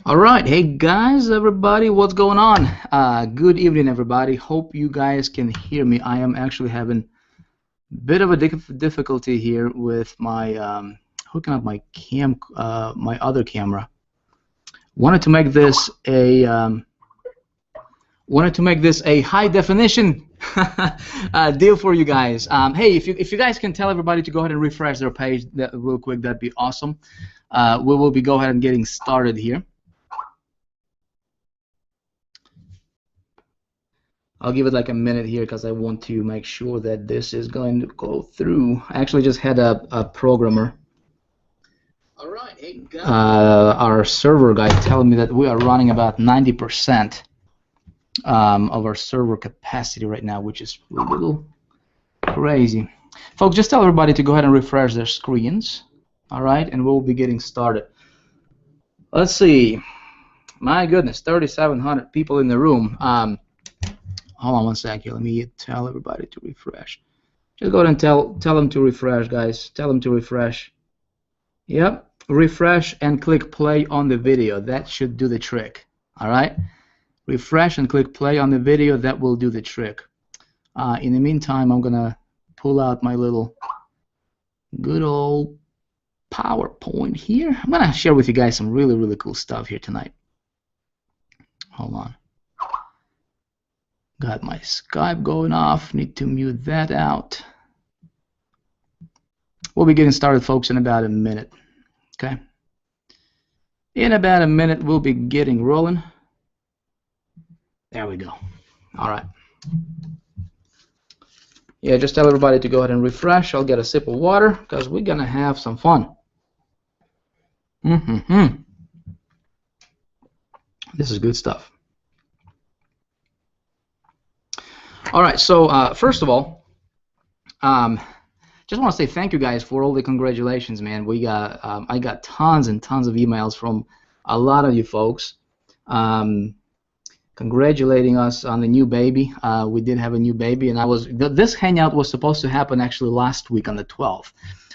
All right, hey guys, everybody, what's going on? Good evening, everybody. Hope you guys can hear me. I am actually having a bit of a difficulty here with my hooking up my other camera. Wanted to make this a high definition deal for you guys. Hey, if you guys can tell everybody to go ahead and refresh their page real quick, that'd be awesome. We will be go ahead and getting started here. I'll give it like a minute here because I want to make sure that this is going to go through. I actually just had a programmer, our server guy, telling me that we are running about 90% of our server capacity right now, which is a little crazy. Folks, just tell everybody to go ahead and refresh their screens, all right, and we'll be getting started. Let's see. My goodness, 3,700 people in the room. Hold on one sec here. Let me tell everybody to refresh. Just go ahead and tell them to refresh, guys. Tell them to refresh. Yep. Refresh and click play on the video. That should do the trick. All right. Refresh and click play on the video. That will do the trick. In the meantime, I'm gonna pull out my little good old PowerPoint here. I'm gonna share with you guys some really cool stuff here tonight. Hold on. Got my Skype going off. Need to mute that out. We'll be getting started, folks, in about a minute. Okay? In about a minute, we'll be getting rolling. There we go. All right. Yeah, just tell everybody to go ahead and refresh. I'll get a sip of water because we're going to have some fun. This is good stuff. All right, so first of all, just want to say thank you guys for all the congratulations, man. We got I got tons and tons of emails from a lot of you folks congratulating us on the new baby. We did have a new baby, and this hangout was supposed to happen actually last week on the 12th,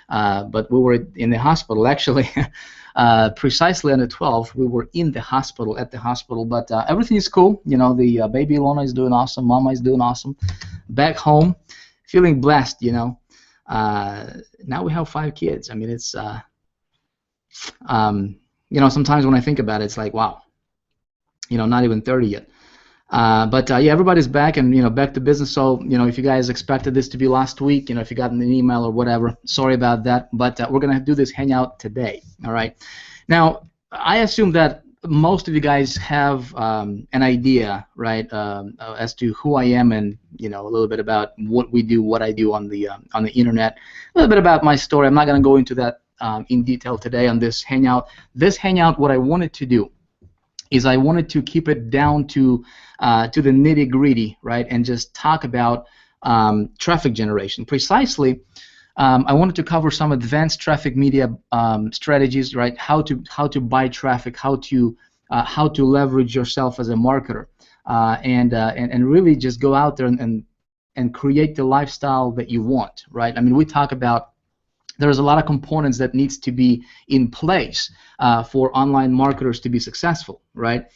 but we were in the hospital actually. Precisely on the 12th, we were at the hospital, but everything is cool. You know, the baby Ilona is doing awesome, Mama is doing awesome. Back home, feeling blessed, you know. Now we have 5 kids. I mean, it's, you know, sometimes when I think about it, it's like, wow, you know, not even 30 yet. But yeah, everybody's back and, you know, back to business. So, you know, if you guys expected this to be last week, you know, if you got an email or whatever, sorry about that. But we're going to do this hangout today. All right. Now, I assume that most of you guys have an idea, right, as to who I am and, you know, a little bit about what we do, what I do on the internet, a little bit about my story. I'm not going to go into that in detail today on this hangout. This hangout, what I wanted to do is I wanted to keep it down to the nitty-gritty, right, and just talk about traffic generation. Precisely, I wanted to cover some advanced traffic media strategies, right? How to buy traffic, how to leverage yourself as a marketer, and really just go out there and create the lifestyle that you want, right? I mean, we talk about there's a lot of components that needs to be in place for online marketers to be successful, right?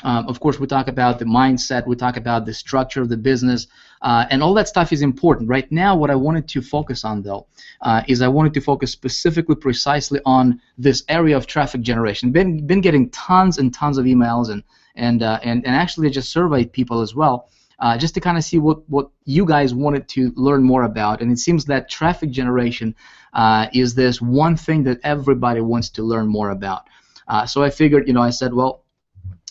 Of course, we talk about the mindset, we talk about the structure of the business, and all that stuff is important. Right now, what I wanted to focus on, though, is I wanted to focus specifically, precisely on this area of traffic generation. Been getting tons and tons of emails and actually just surveyed people as well. Just to kind of see what you guys wanted to learn more about, and it seems that traffic generation is this one thing that everybody wants to learn more about. So I figured, you know, I said, well,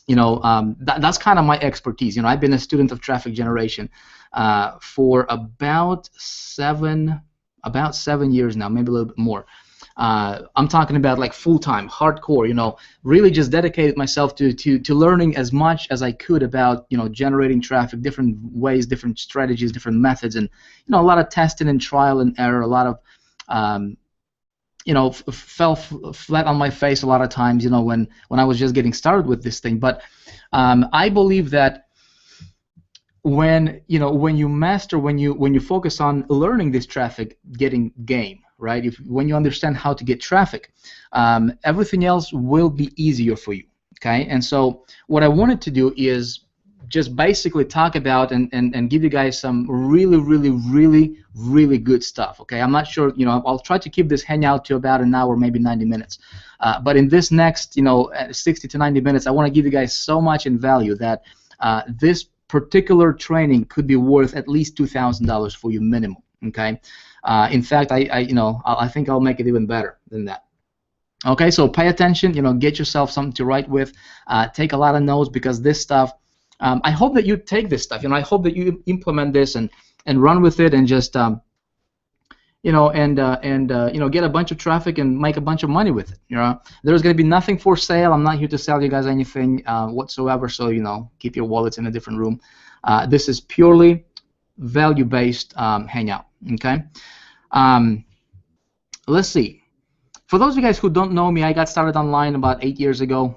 you know, that's kind of my expertise. You know, I've been a student of traffic generation for about seven years now, maybe a little bit more. I'm talking about like full-time, hardcore, you know, really just dedicated myself to learning as much as I could about, you know, generating traffic, different ways, different strategies, different methods, and, you know, a lot of testing and trial and error, a lot of, you know, fell flat on my face a lot of times, you know, when I was just getting started with this thing. But I believe that when you master, when you focus on learning this traffic getting game, right? When you understand how to get traffic, everything else will be easier for you. Okay, and so what I wanted to do is just basically talk about and give you guys some really good stuff. Okay, I'm not sure, I'll try to keep this hangout to about an hour, maybe 90 minutes. But in this next, 60 to 90 minutes, I want to give you guys so much in value that this particular training could be worth at least $2,000 for you minimum. Okay, in fact, I think I'll make it even better than that. Okay, so pay attention. Get yourself something to write with. Take a lot of notes, because this stuff. I hope that you take this stuff. I hope that you implement this and run with it, and just get a bunch of traffic and make a bunch of money with it. There's going to be nothing for sale. I'm not here to sell you guys anything whatsoever. So keep your wallets in a different room. This is purely value-based hangout. Okay. Let's see. For those of you guys who don't know me, I got started online about 8 years ago,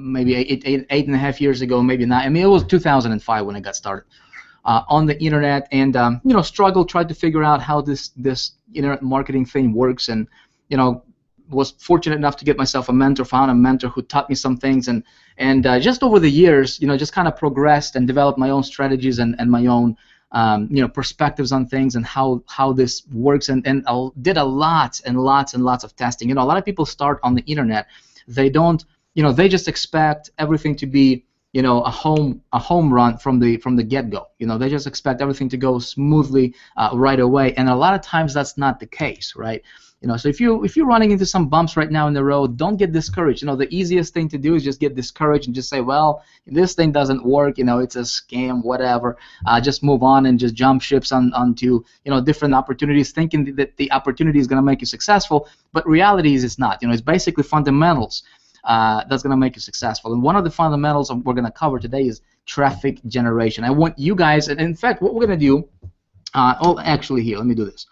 maybe eight and a half years ago, maybe not. I mean, it was 2005 when I got started on the internet, and struggled, tried to figure out how this internet marketing thing works, and was fortunate enough to get myself a mentor, found a mentor who taught me some things, and just over the years, just kind of progressed and developed my own strategies and my own perspectives on things and how this works, and I did a lot and lots of testing. A lot of people start on the internet, they don't, they just expect everything to be, a home run from the get-go. They just expect everything to go smoothly right away, and a lot of times that's not the case, right? So if you're running into some bumps right now in the road, don't get discouraged. The easiest thing to do is just get discouraged and just say, well, this thing doesn't work. It's a scam, whatever. Just move on and just jump ships onto different opportunities, thinking that the opportunity is going to make you successful. But reality is it's not. It's basically fundamentals that's going to make you successful. And one of the fundamentals we're going to cover today is traffic generation. I want you guys, and in fact, what we're going to do. Actually, here, let me do this.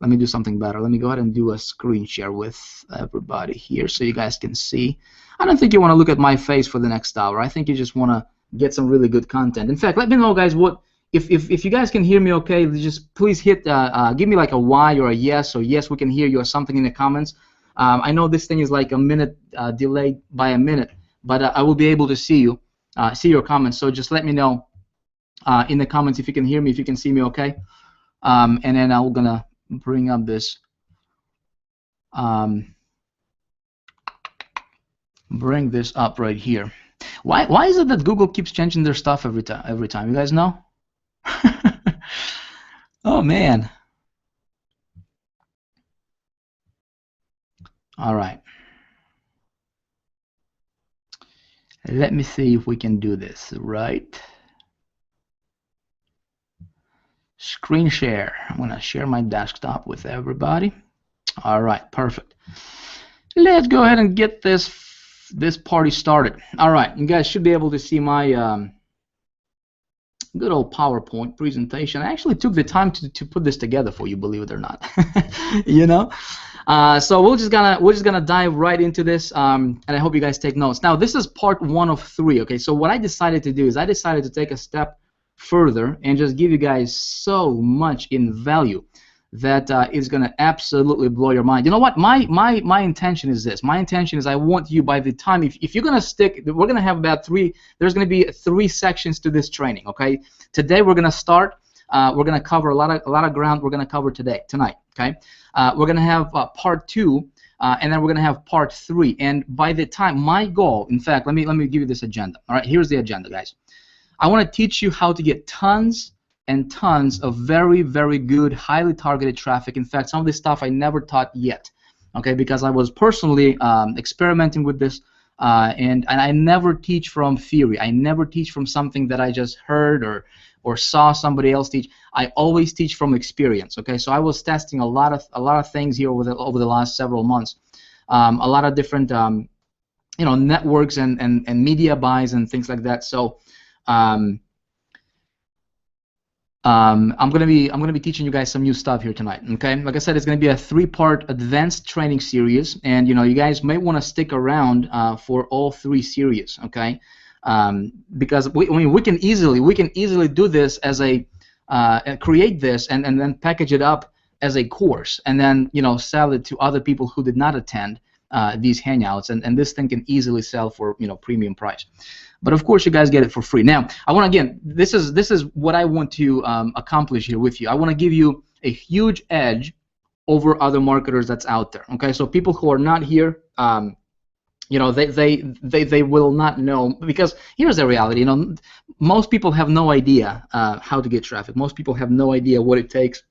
Let me do something better. Let me go ahead and do a screen share with everybody here so you guys can see. I don't think you want to look at my face for the next hour. I think you just want to get some really good content. In fact, let me know, guys, what if you guys can hear me okay, just please hit, give me like a Y or a yes, or yes, we can hear you, or something in the comments. I know this thing is like a minute delayed by a minute, but I will be able to see you, see your comments. So just let me know in the comments if you can hear me, if you can see me okay. And then I'm going to bring up this bring this up right here. Why is it that Google keeps changing their stuff every time? You guys know? Oh man. All right. Let me see if we can do this right. Screen share. I'm going to share my desktop with everybody. All right, perfect. Let's go ahead and get this party started. All right, you guys should be able to see my good old PowerPoint presentation. I actually took the time to put this together for you, believe it or not. So we're just gonna dive right into this, and I hope you guys take notes. Now, this is part 1 of 3. Okay, so what I decided to do is I decided to take a step further and just give you guys so much in value that is going to absolutely blow your mind. You know what? My intention is this. My intention is I want you, by the time, if you're going to stick, we're going to have about 3, there's going to be 3 sections to this training, okay? Today we're going to start, we're going to cover a lot of ground we're going to cover tonight, okay? We're going to have part 2, and then we're going to have part 3. And by the time, my goal, in fact, let me give you this agenda. All right, here's the agenda, guys. I want to teach you how to get tons and tons of very, very good, highly targeted traffic. In fact, some of this stuff I never taught yet, okay, because I was personally experimenting with this, and I never teach from theory. I never teach from something that I just heard or saw somebody else teach. I always teach from experience, okay? So I was testing a lot of things here over the last several months, a lot of different networks and media buys and things like that. So I'm gonna be teaching you guys some new stuff here tonight. Okay, like I said, it's gonna be a 3-part advanced training series, and you guys may want to stick around for all 3 series. Okay, because we can easily do this as a create this and then package it up as a course, and then sell it to other people who did not attend, these hangouts, and this thing can easily sell for premium price. But of course, you guys get it for free. Now, I want to, again, this is what I want to accomplish here with you. I want to give you a huge edge over other marketers that's out there. Okay, so people who are not here, they will not know, because here's the reality. Most people have no idea how to get traffic. Most people have no idea what it takes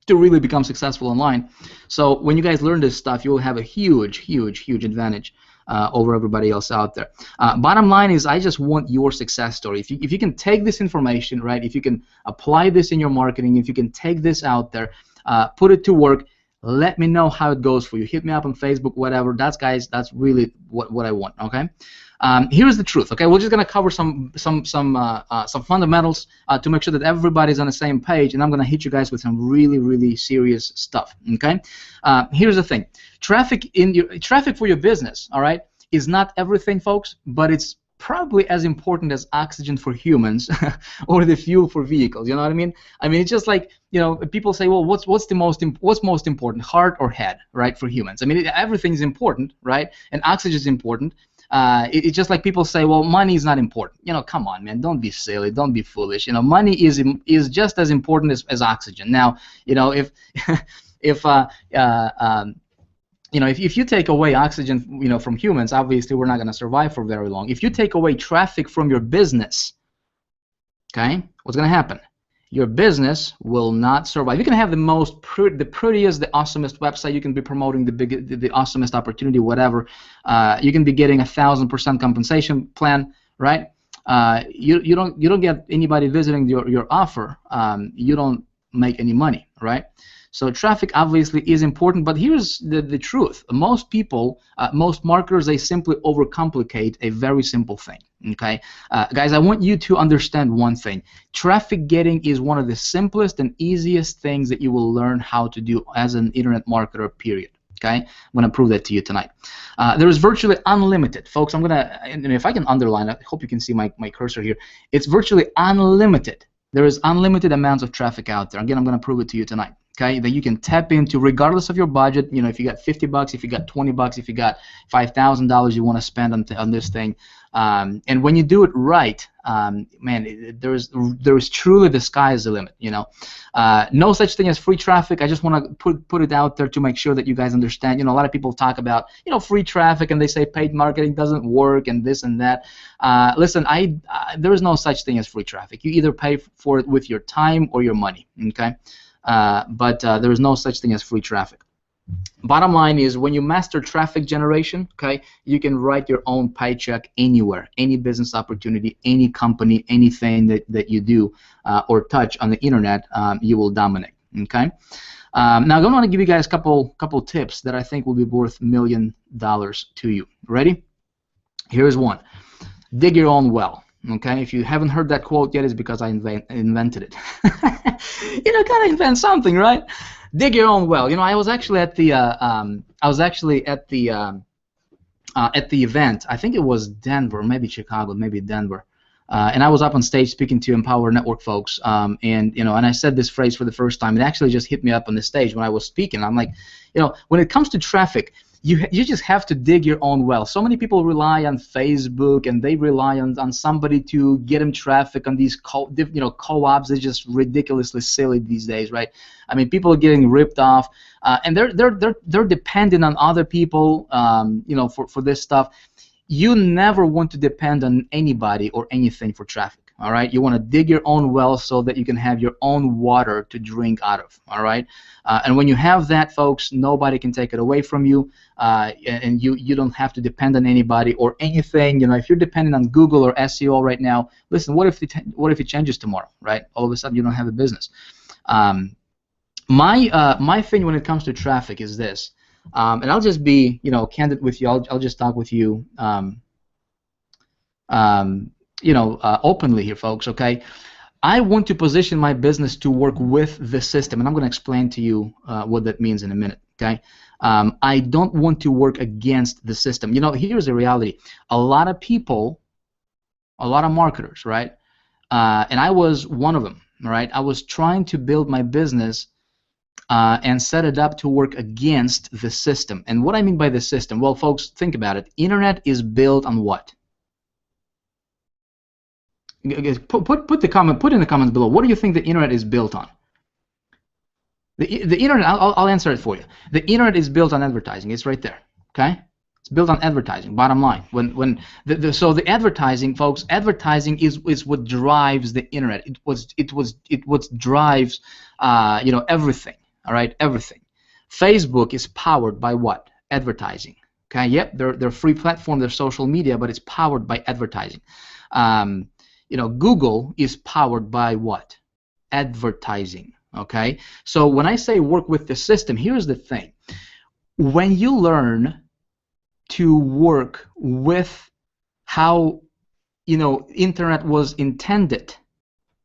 to really become successful online. So when you guys learn this stuff, you will have a huge advantage over everybody else out there. Bottom line is, I just want your success story. If you can take this information, right, if you can apply this in your marketing, if you can take this out there, put it to work, let me know how it goes for you. Hit me up on Facebook, whatever. That's really what I want. Okay. Here's the truth. Okay, we're just gonna cover some fundamentals to make sure that everybody's on the same page, and I'm gonna hit you guys with some really serious stuff. Okay. Here's the thing. Traffic for your business, all right, is not everything, folks, but it's probably as important as oxygen for humans or the fuel for vehicles. You know what I mean? I mean, it's just like, people say, well, what's most important, heart or head, right, for humans? I mean, everything's important, right? And oxygen is important. It's just like people say, well, money is not important. Come on, man, don't be silly, don't be foolish. Money is just as important as oxygen. Now, if if you take away oxygen, from humans, obviously we're not going to survive for very long. If you take away traffic from your business, okay, what's going to happen? Your business will not survive. You can have the prettiest, the awesomest website. You can be promoting the awesomest opportunity, whatever. You can be getting 1,000% compensation plan, right? You don't get anybody visiting your offer. You don't make any money, right? So traffic obviously is important, but here's the truth. Most people, most marketers, they simply overcomplicate a very simple thing. Okay, guys, I want you to understand one thing. Traffic getting is one of the simplest and easiest things that you will learn how to do as an internet marketer, period. Okay, I'm going to prove that to you tonight. There is virtually unlimited, folks. And if I can underline, I hope you can see my cursor here. It's virtually unlimited. There is unlimited amounts of traffic out there. Again, I'm going to prove it to you tonight. Okay, that you can tap into regardless of your budget. If you got $50, if you got $20, if you got $5,000 you want to spend on this thing, and when you do it right, man, there is truly, the sky is the limit. No such thing as free traffic. I just want to put it out there to make sure that you guys understand. A lot of people talk about free traffic, and they say paid marketing doesn't work and this and that. Listen, there is no such thing as free traffic. You either pay for it with your time or your money. Okay. But there is no such thing as free traffic. Bottom line is, when you master traffic generation, okay, you can write your own paycheck anywhere, any business opportunity, any company, anything that you do or touch on the internet, you will dominate. Okay. Now I want to give you guys a couple tips that I think will be worth $1 million to you. Ready? Here's one. Dig your own well. Okay, if you haven't heard that quote yet, it's because I invented it. Gotta invent something, right? Dig your own well. I was actually at the event. I think it was Denver, maybe Chicago, maybe Denver, and I was up on stage speaking to Empower Network folks. And I said this phrase for the first time. It actually just hit me up on the stage when I was speaking. I'm like, when it comes to traffic, you just have to dig your own well. So many people rely on Facebook, and they rely on somebody to get them traffic on these co-ops. They're just ridiculously silly these days, right? I mean, people are getting ripped off, and they're dependent on other people, for this stuff. You never want to depend on anybody or anything for traffic. All right, you want to dig your own well so that you can have your own water to drink out of. All right, and when you have that, folks, nobody can take it away from you, and you don't have to depend on anybody or anything. If you're dependent on Google or SEO right now, listen, what if it changes tomorrow, right? All of a sudden you don't have a business. My thing when it comes to traffic is this, and I'll just be candid with you. I'll just talk with you. Openly here, folks, okay? I want to position my business to work with the system, and I'm going to explain to you what that means in a minute, okay? I don't want to work against the system. Here's the reality. A lot of people, a lot of marketers, right? And I was one of them, right? I was trying to build my business and set it up to work against the system. And what I mean by the system, well, folks, think about it. Internet is built on what? Put in the comments below. What do you think the internet is built on? The internet. I'll answer it for you. The internet is built on advertising. It's right there. Okay. It's built on advertising. Bottom line. So the advertising, folks, advertising is what drives the internet. It what drives everything. All right, everything. Facebook is powered by what? Advertising. Okay. Yep. They're free platform. They're social media, but it's powered by advertising. Google is powered by what? Advertising. Okay. So when I say work with the system, here's the thing. When you learn to work with how internet was intended,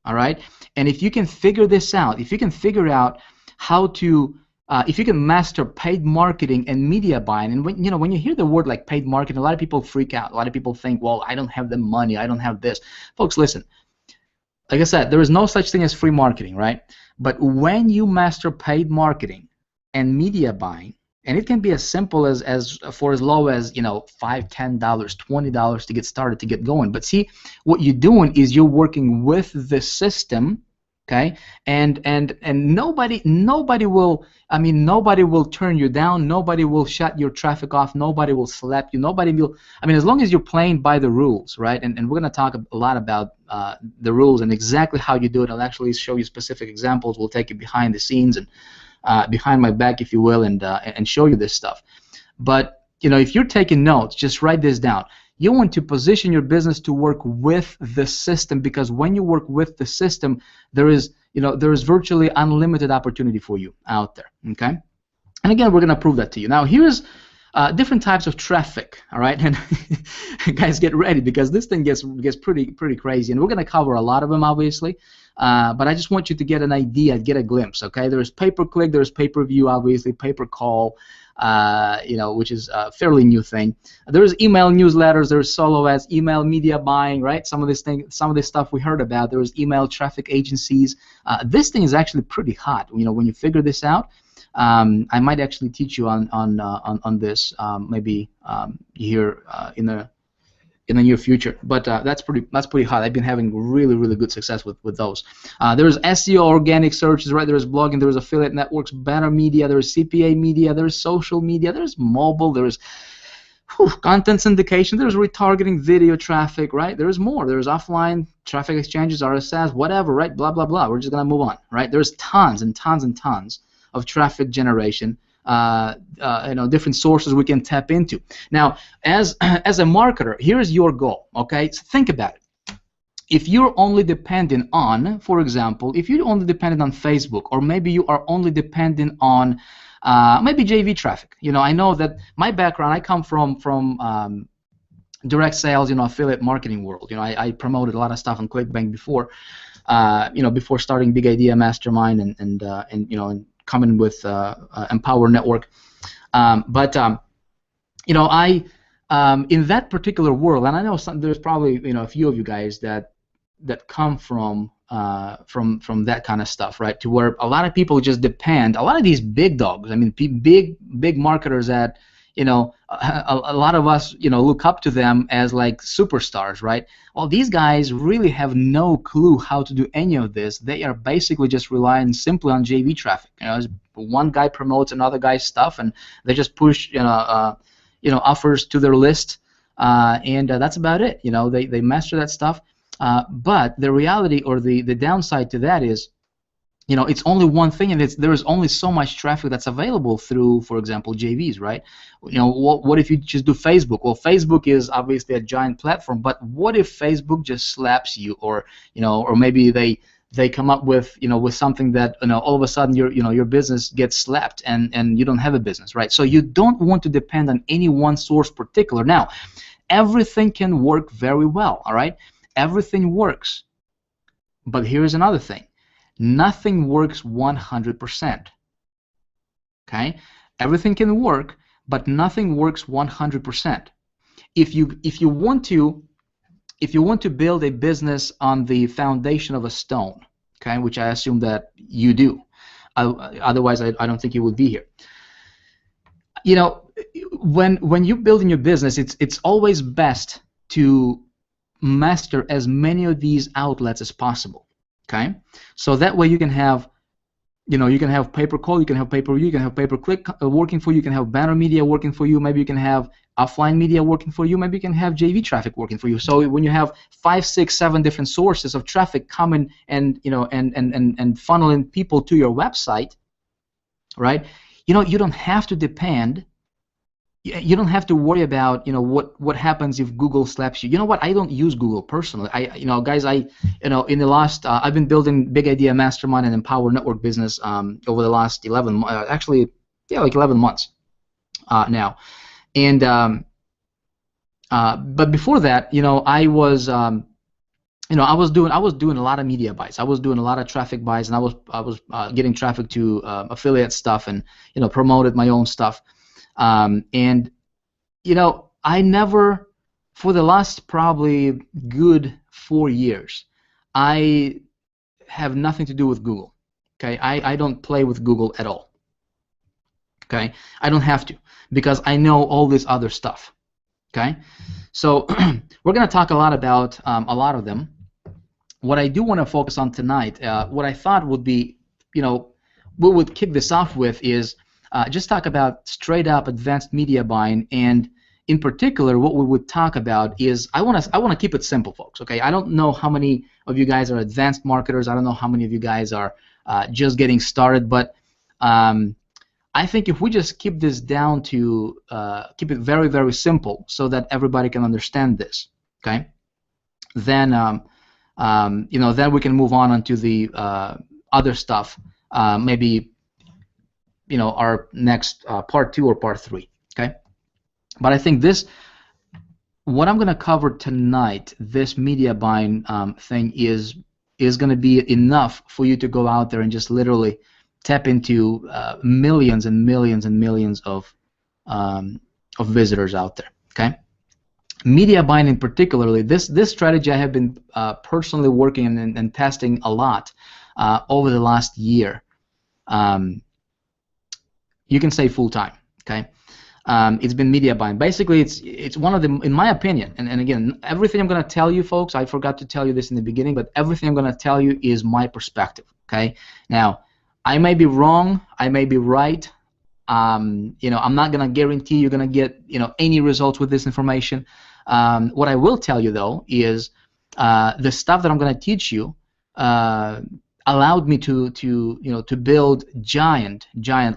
all right, and if you can figure this out, if you can figure out how to if you can master paid marketing and media buying, and when you hear the word like paid marketing, a lot of people freak out. A lot of people think, well, I don't have the money, I don't have this. Folks, listen. Like I said, there is no such thing as free marketing, right? But when you master paid marketing and media buying, and it can be as simple as for as low as $5, $10, $20 to get started, to get going. But see, what you're doing is you're working with the system. Okay, and nobody will turn you down. Nobody will shut your traffic off. Nobody will slap you. Nobody will. As long as you're playing by the rules, right? And we're gonna talk a lot about the rules and exactly how you do it. I'll actually show you specific examples. We'll take you behind the scenes and behind my back, if you will, and show you this stuff. But if you're taking notes, just write this down. You want to position your business to work with the system, because when you work with the system, there is virtually unlimited opportunity for you out there. Okay, and again, we're going to prove that to you. Now, here's different types of traffic. All right, and guys, get ready, because this thing gets pretty crazy, and we're going to cover a lot of them, obviously. But I just want you to get an idea, get a glimpse. Okay, there's pay-per-click, there's pay-per-view, obviously, pay-per-call. Which is a fairly new thing. There's email newsletters, there's solo ads, email media buying, right? Some of this stuff we heard about. There's email traffic agencies. This thing is actually pretty hot. When you figure this out, I might actually teach you on this maybe here in the near future. But that's pretty hot. I've been having really good success with those. There's SEO, organic searches, right? There's blogging, there's affiliate networks, banner media, there's CPA media, there's social media, there's mobile, there's content syndication, there's retargeting, video traffic, right? There's more. There's offline traffic exchanges, RSS, whatever, right? Blah blah blah. We're just gonna move on, right? There's tons and tons and tons of traffic generation. Different sources we can tap into. Now, as a marketer, here's your goal. Okay, so think about it. If you're only dependent on, for example, if you're only dependent on Facebook, or maybe you are only dependent on maybe JV traffic. I know that my background, I come from direct sales, affiliate marketing world. I promoted a lot of stuff on ClickBank before, before starting Big Idea Mastermind and coming with Empower Network, but I in that particular world, and I know there's probably a few of you guys that come from that kind of stuff, right? To where a lot of people just depend. A lot of these big dogs, big marketers that a lot of us look up to them as like superstars, right? Well, these guys really have no clue how to do any of this. They are basically just relying simply on JV traffic. One guy promotes another guy's stuff, and they just push offers to their list, and that's about it. They master that stuff. But the reality, or the downside to that is, it's only one thing, and there is only so much traffic that's available through, for example, JVs, right? What if you just do Facebook? Well, Facebook is obviously a giant platform, but what if Facebook just slaps you, or maybe they come up with with something that all of a sudden your business gets slapped, and you don't have a business, right? So you don't want to depend on any one source particular. Now, everything can work very well, all right? Everything works, but here's another thing. Nothing works 100%. Okay? Everything can work, but nothing works 100%. If you want to build a business on the foundation of a stone, okay, which I assume that you do, Otherwise, I don't think you would be here. You know, when you're building your business, it's always best to master as many of these outlets as possible. Okay, so that way you can have, you can have pay-per-call, you can have pay-per-view, you can have pay-per-click working for you, you can have banner media working for you, maybe you can have offline media working for you, maybe you can have JV traffic working for you. So when you have 5, 6, 7 different sources of traffic coming and and funneling people to your website, right? You don't have to depend. You don't have to worry about what happens if Google slaps you. You know what? I don't use Google personally. Guys, in the last I've been building Big Idea Mastermind and Empower Network business over the last 11 actually, yeah, like 11 months now. And but before that, I was I was doing a lot of media buys. I was doing a lot of traffic buys, and I was getting traffic to affiliate stuff, and promoted my own stuff. And I never, for the last probably good 4 years, I have nothing to do with Google. Okay, I don't play with Google at all. Okay, I don't have to, because I know all this other stuff. Okay, so we're gonna talk a lot about a lot of them. What I do want to focus on tonight, what I thought would be, we would kick this off with is just talk about straight up advanced media buying, and in particular, what we would talk about is I want to keep it simple, folks. Okay, I don't know how many of you guys are advanced marketers. I don't know how many of you guys are just getting started, but I think if we just keep this down to keep it very, very simple, so that everybody can understand this, okay, then then we can move on onto the other stuff, maybe our next part 2 or part 3, okay? But I think what I'm going to cover tonight, this media buying thing, is going to be enough for you to go out there and just literally tap into millions and millions and millions of visitors out there, okay? Media buying in particularly, this strategy I have been personally working and testing a lot over the last year. You can say full time, okay? It's been media buying. Basically, it's one of the, in my opinion, and again, everything I'm going to tell you, folks, I forgot to tell you this in the beginning, but everything I'm going to tell you is my perspective, okay? Now, I may be wrong, I may be right. I'm not going to guarantee you're going to get any results with this information. What I will tell you though is the stuff that I'm going to teach you allowed me to build giant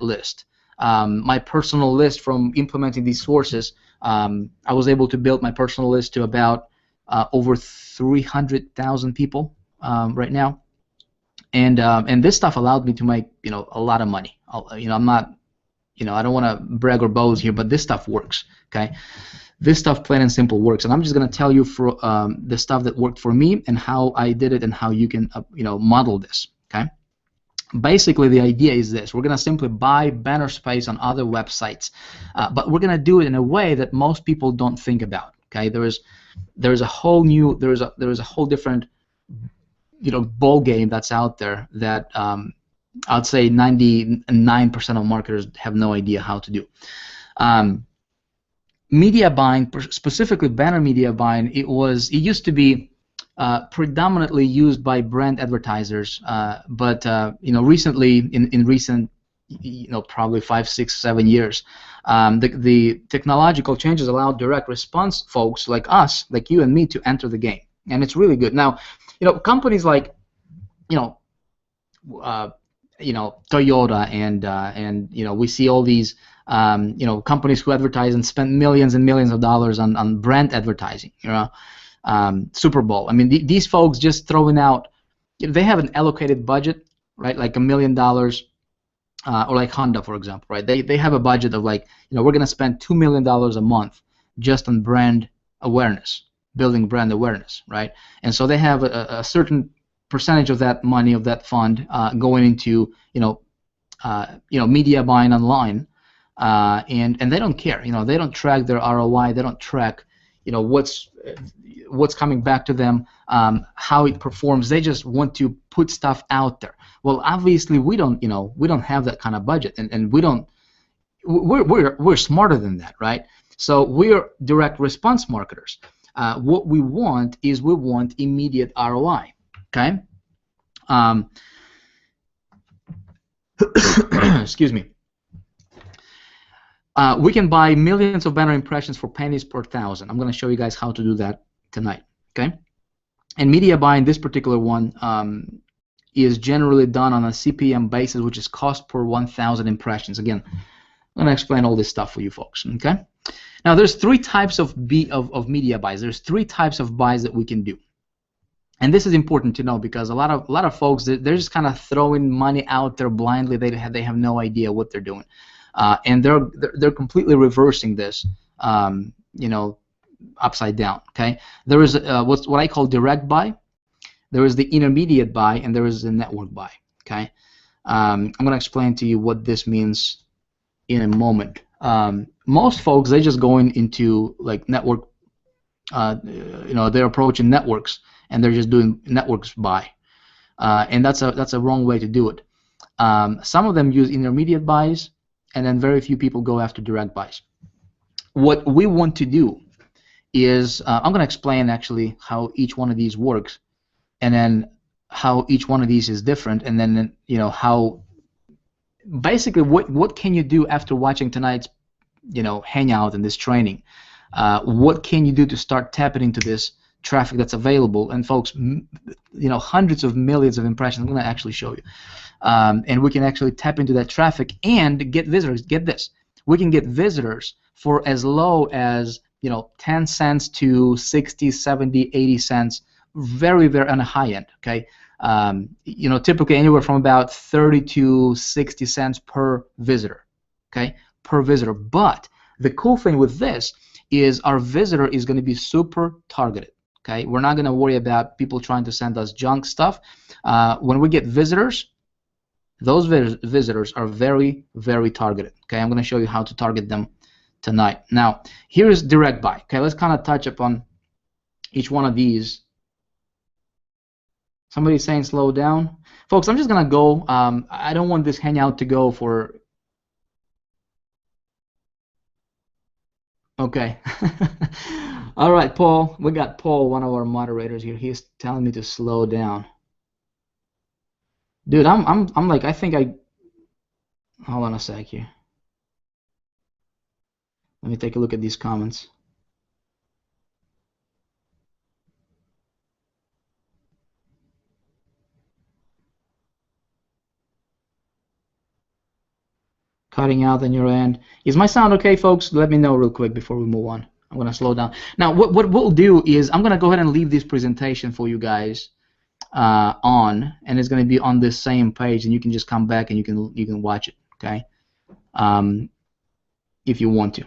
list. My personal list from implementing these sources, I was able to build my personal list to about over 300,000 people right now, and this stuff allowed me to make a lot of money. I'm not, I don't want to brag or boast here, but this stuff works. Okay, this stuff plain and simple works, and I'm just going to tell you for the stuff that worked for me and how I did it and how you can model this. Okay. Basically, the idea is this: we're going to simply buy banner space on other websites, but we're going to do it in a way that most people don't think about. Okay, there's a whole different ball game that's out there that I'd say 99% of marketers have no idea how to do. Media buying, specifically banner media buying, it used to be predominantly used by brand advertisers, but recently, in recent probably 5, 6, 7 years, the technological changes allowed direct response folks like us, like you and me, to enter the game, and it's really good. Now, companies like Toyota and we see all these companies who advertise and spend millions and millions of dollars on brand advertising. Super Bowl. I mean, these folks just throwing out. They have an allocated budget, right? Like $1 million, or like Honda, for example, right? They have a budget of like we're gonna spend $2 million a month just on brand awareness, building brand awareness, right? And so they have a certain percentage of that money, of that fund, going into media buying online, and they don't care. They don't track their ROI. They don't track what's coming back to them, how it performs. They just want to put stuff out there. Well, obviously we don't have that kind of budget, and we're smarter than that, right? So we're direct response marketers. What we want is immediate ROI. Okay. Excuse me. We can buy millions of banner impressions for pennies per thousand. I'm going to show you guys how to do that tonight. Okay. And media buying, this particular one, is generally done on a CPM basis, which is cost per 1,000 impressions. Again, I'm going to explain all this stuff for you folks. Okay. Now, there's three types of media buys. There's three types of buys that we can do, and this is important to know because a lot of folks, they're just kind of throwing money out there blindly. They have no idea what they're doing, and they're completely reversing this, upside down. Okay, there is what I call direct buy. There is the intermediate buy, and there is the network buy. Okay, I'm going to explain to you what this means in a moment. Most folks, they just going into like network, they're approaching networks and they're just doing networks buy, and that's a wrong way to do it. Some of them use intermediate buys, and then very few people go after direct buys. What we want to do is I'm going to explain actually how each one of these works, and then how each one of these is different, and then how basically what can you do after watching tonight's hangout and this training. What can you do to start tapping into this traffic that's available? And folks, hundreds of millions of impressions. I'm going to actually show you, and we can actually tap into that traffic and get visitors. Get this, we can get visitors for as low as 10 cents to 60, 70, 80 cents, very, very on the high end. Okay, typically anywhere from about 30 to 60 cents per visitor. Okay, per visitor. But the cool thing with this is our visitor is going to be super targeted. Okay, we're not going to worry about people trying to send us junk stuff. When we get visitors, those visitors are very, very targeted. Okay, I'm going to show you how to target them tonight. Now, here's direct buy. Okay, let's kind of touch upon each one of these. Somebody's saying slow down. Folks, I'm just going to go. I don't want this hangout to go for... Okay. All right, Paul. We got Paul, one of our moderators here. He's telling me to slow down. Dude, I'm like, I think I... Hold on a sec here. Let me take a look at these comments. Cutting out on your end. Is my sound okay, folks? Let me know real quick before we move on. I'm going to slow down. Now, what we'll do is I'm going to go ahead and leave this presentation for you guys on, and it's going to be on this same page, and you can just come back and you can watch it, okay? If you want to,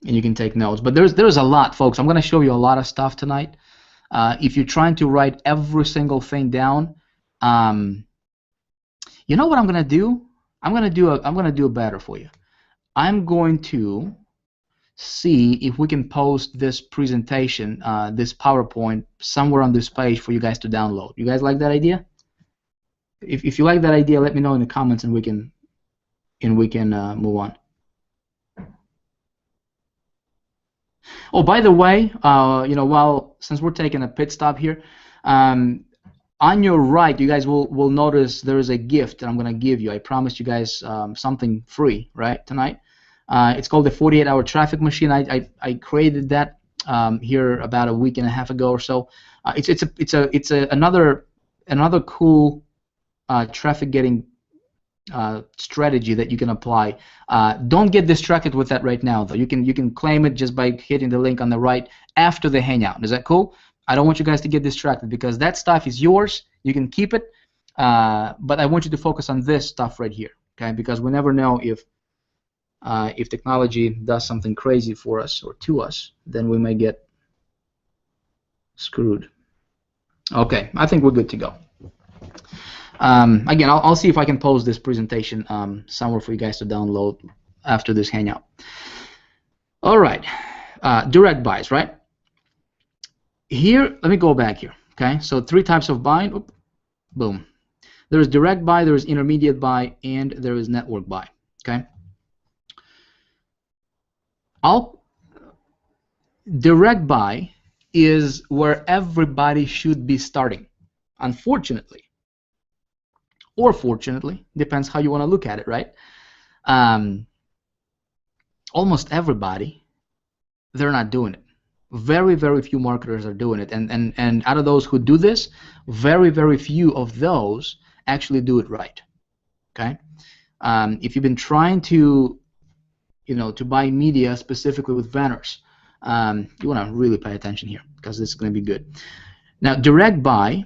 and you can take notes. But there's a lot, folks. I'm going to show you a lot of stuff tonight. If you're trying to write every single thing down, you know what I'm going to do? I'm going to do it better for you. I'm going to see if we can post this presentation, this PowerPoint, somewhere on this page for you guys to download. You guys like that idea? If you like that idea, let me know in the comments, and we can move on. Oh, by the way, since we're taking a pit stop here, on your right, you guys will notice there is a gift that I'm going to give you. I promised you guys something free, right, tonight. It's called the 48-hour traffic machine. I created that here about a week and a half ago or so. It's another cool traffic getting strategy that you can apply. Don't get distracted with that right now, though. You can claim it just by hitting the link on the right after the hangout. Is that cool? I don't want you guys to get distracted because that stuff is yours. You can keep it, but I want you to focus on this stuff right here, okay? Because we never know if technology does something crazy for us or to us, then we may get screwed. Okay, I think we're good to go. Again, I'll see if I can post this presentation somewhere for you guys to download after this hangout. All right, direct buys, right? here, let me go back here. Okay, so 3 types of buying. Oop, boom. There is direct buy, there is intermediate buy, and there is network buy. Okay. Direct buy is where everybody should be starting. Unfortunately, or fortunately, depends how you want to look at it, right? Almost everybody, they're not doing it. Very, very few marketers are doing it, and out of those who do this, very, very few of those actually do it right. Okay, if you've been trying to, to buy media specifically with banners, you want to really pay attention here because this is going to be good. Now, direct buy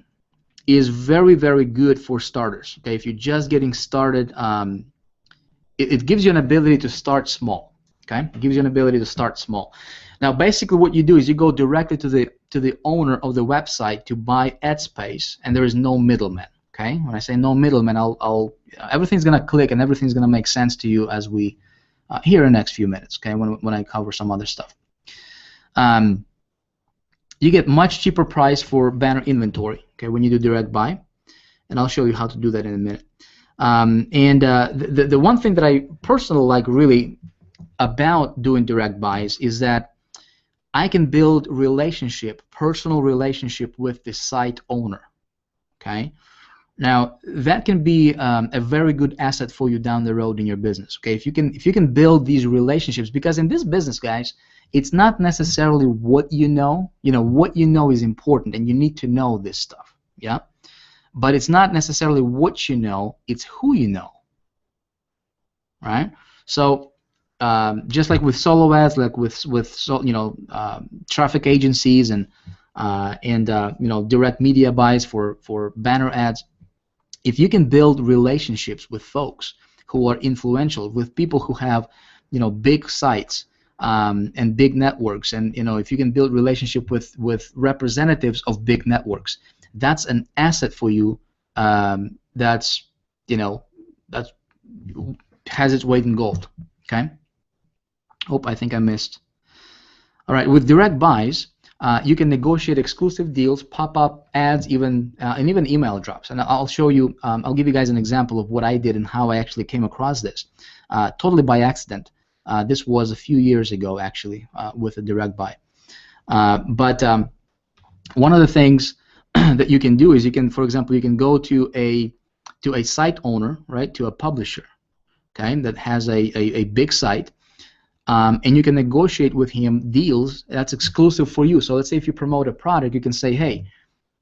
is very, very good for starters. Okay, if you're just getting started, it gives you an ability to start small. Okay, it gives you an ability to start small. Now, basically, what you do is you go directly to the owner of the website to buy ad space, and there is no middleman. Okay, when I say no middleman, everything's gonna click and everything's gonna make sense to you as we here in the next few minutes. Okay, when I cover some other stuff. You get much cheaper price for banner inventory. Okay, when you do direct buy, and I'll show you how to do that in a minute. The one thing that I personally like really about doing direct buys is that I can build personal relationship with the site owner. Okay, now that can be a very good asset for you down the road in your business. Okay, if you can build these relationships, because in this business, guys, it's not necessarily what you know. What you know is important, and you need to know this stuff. Yeah, but it's not necessarily what you know; it's who you know. Right? So. Just like with solo ads, like with traffic agencies and direct media buys for banner ads, if you can build relationships with folks who are influential, with people who have big sites and big networks, and if you can build relationship with representatives of big networks, that's an asset for you. That's has its weight in gold. Okay. I think I missed. All right, with direct buys, you can negotiate exclusive deals, pop-up ads, and even email drops. And I'll show you. I'll give you guys an example of what I did and how I actually came across this, totally by accident. This was a few years ago, actually, with a direct buy. But one of the things that you can do is for example, you can go to a site owner, right, to a publisher, okay, that has a big site. And you can negotiate with him deals that's exclusive for you. So let's say if you promote a product, you can say, hey,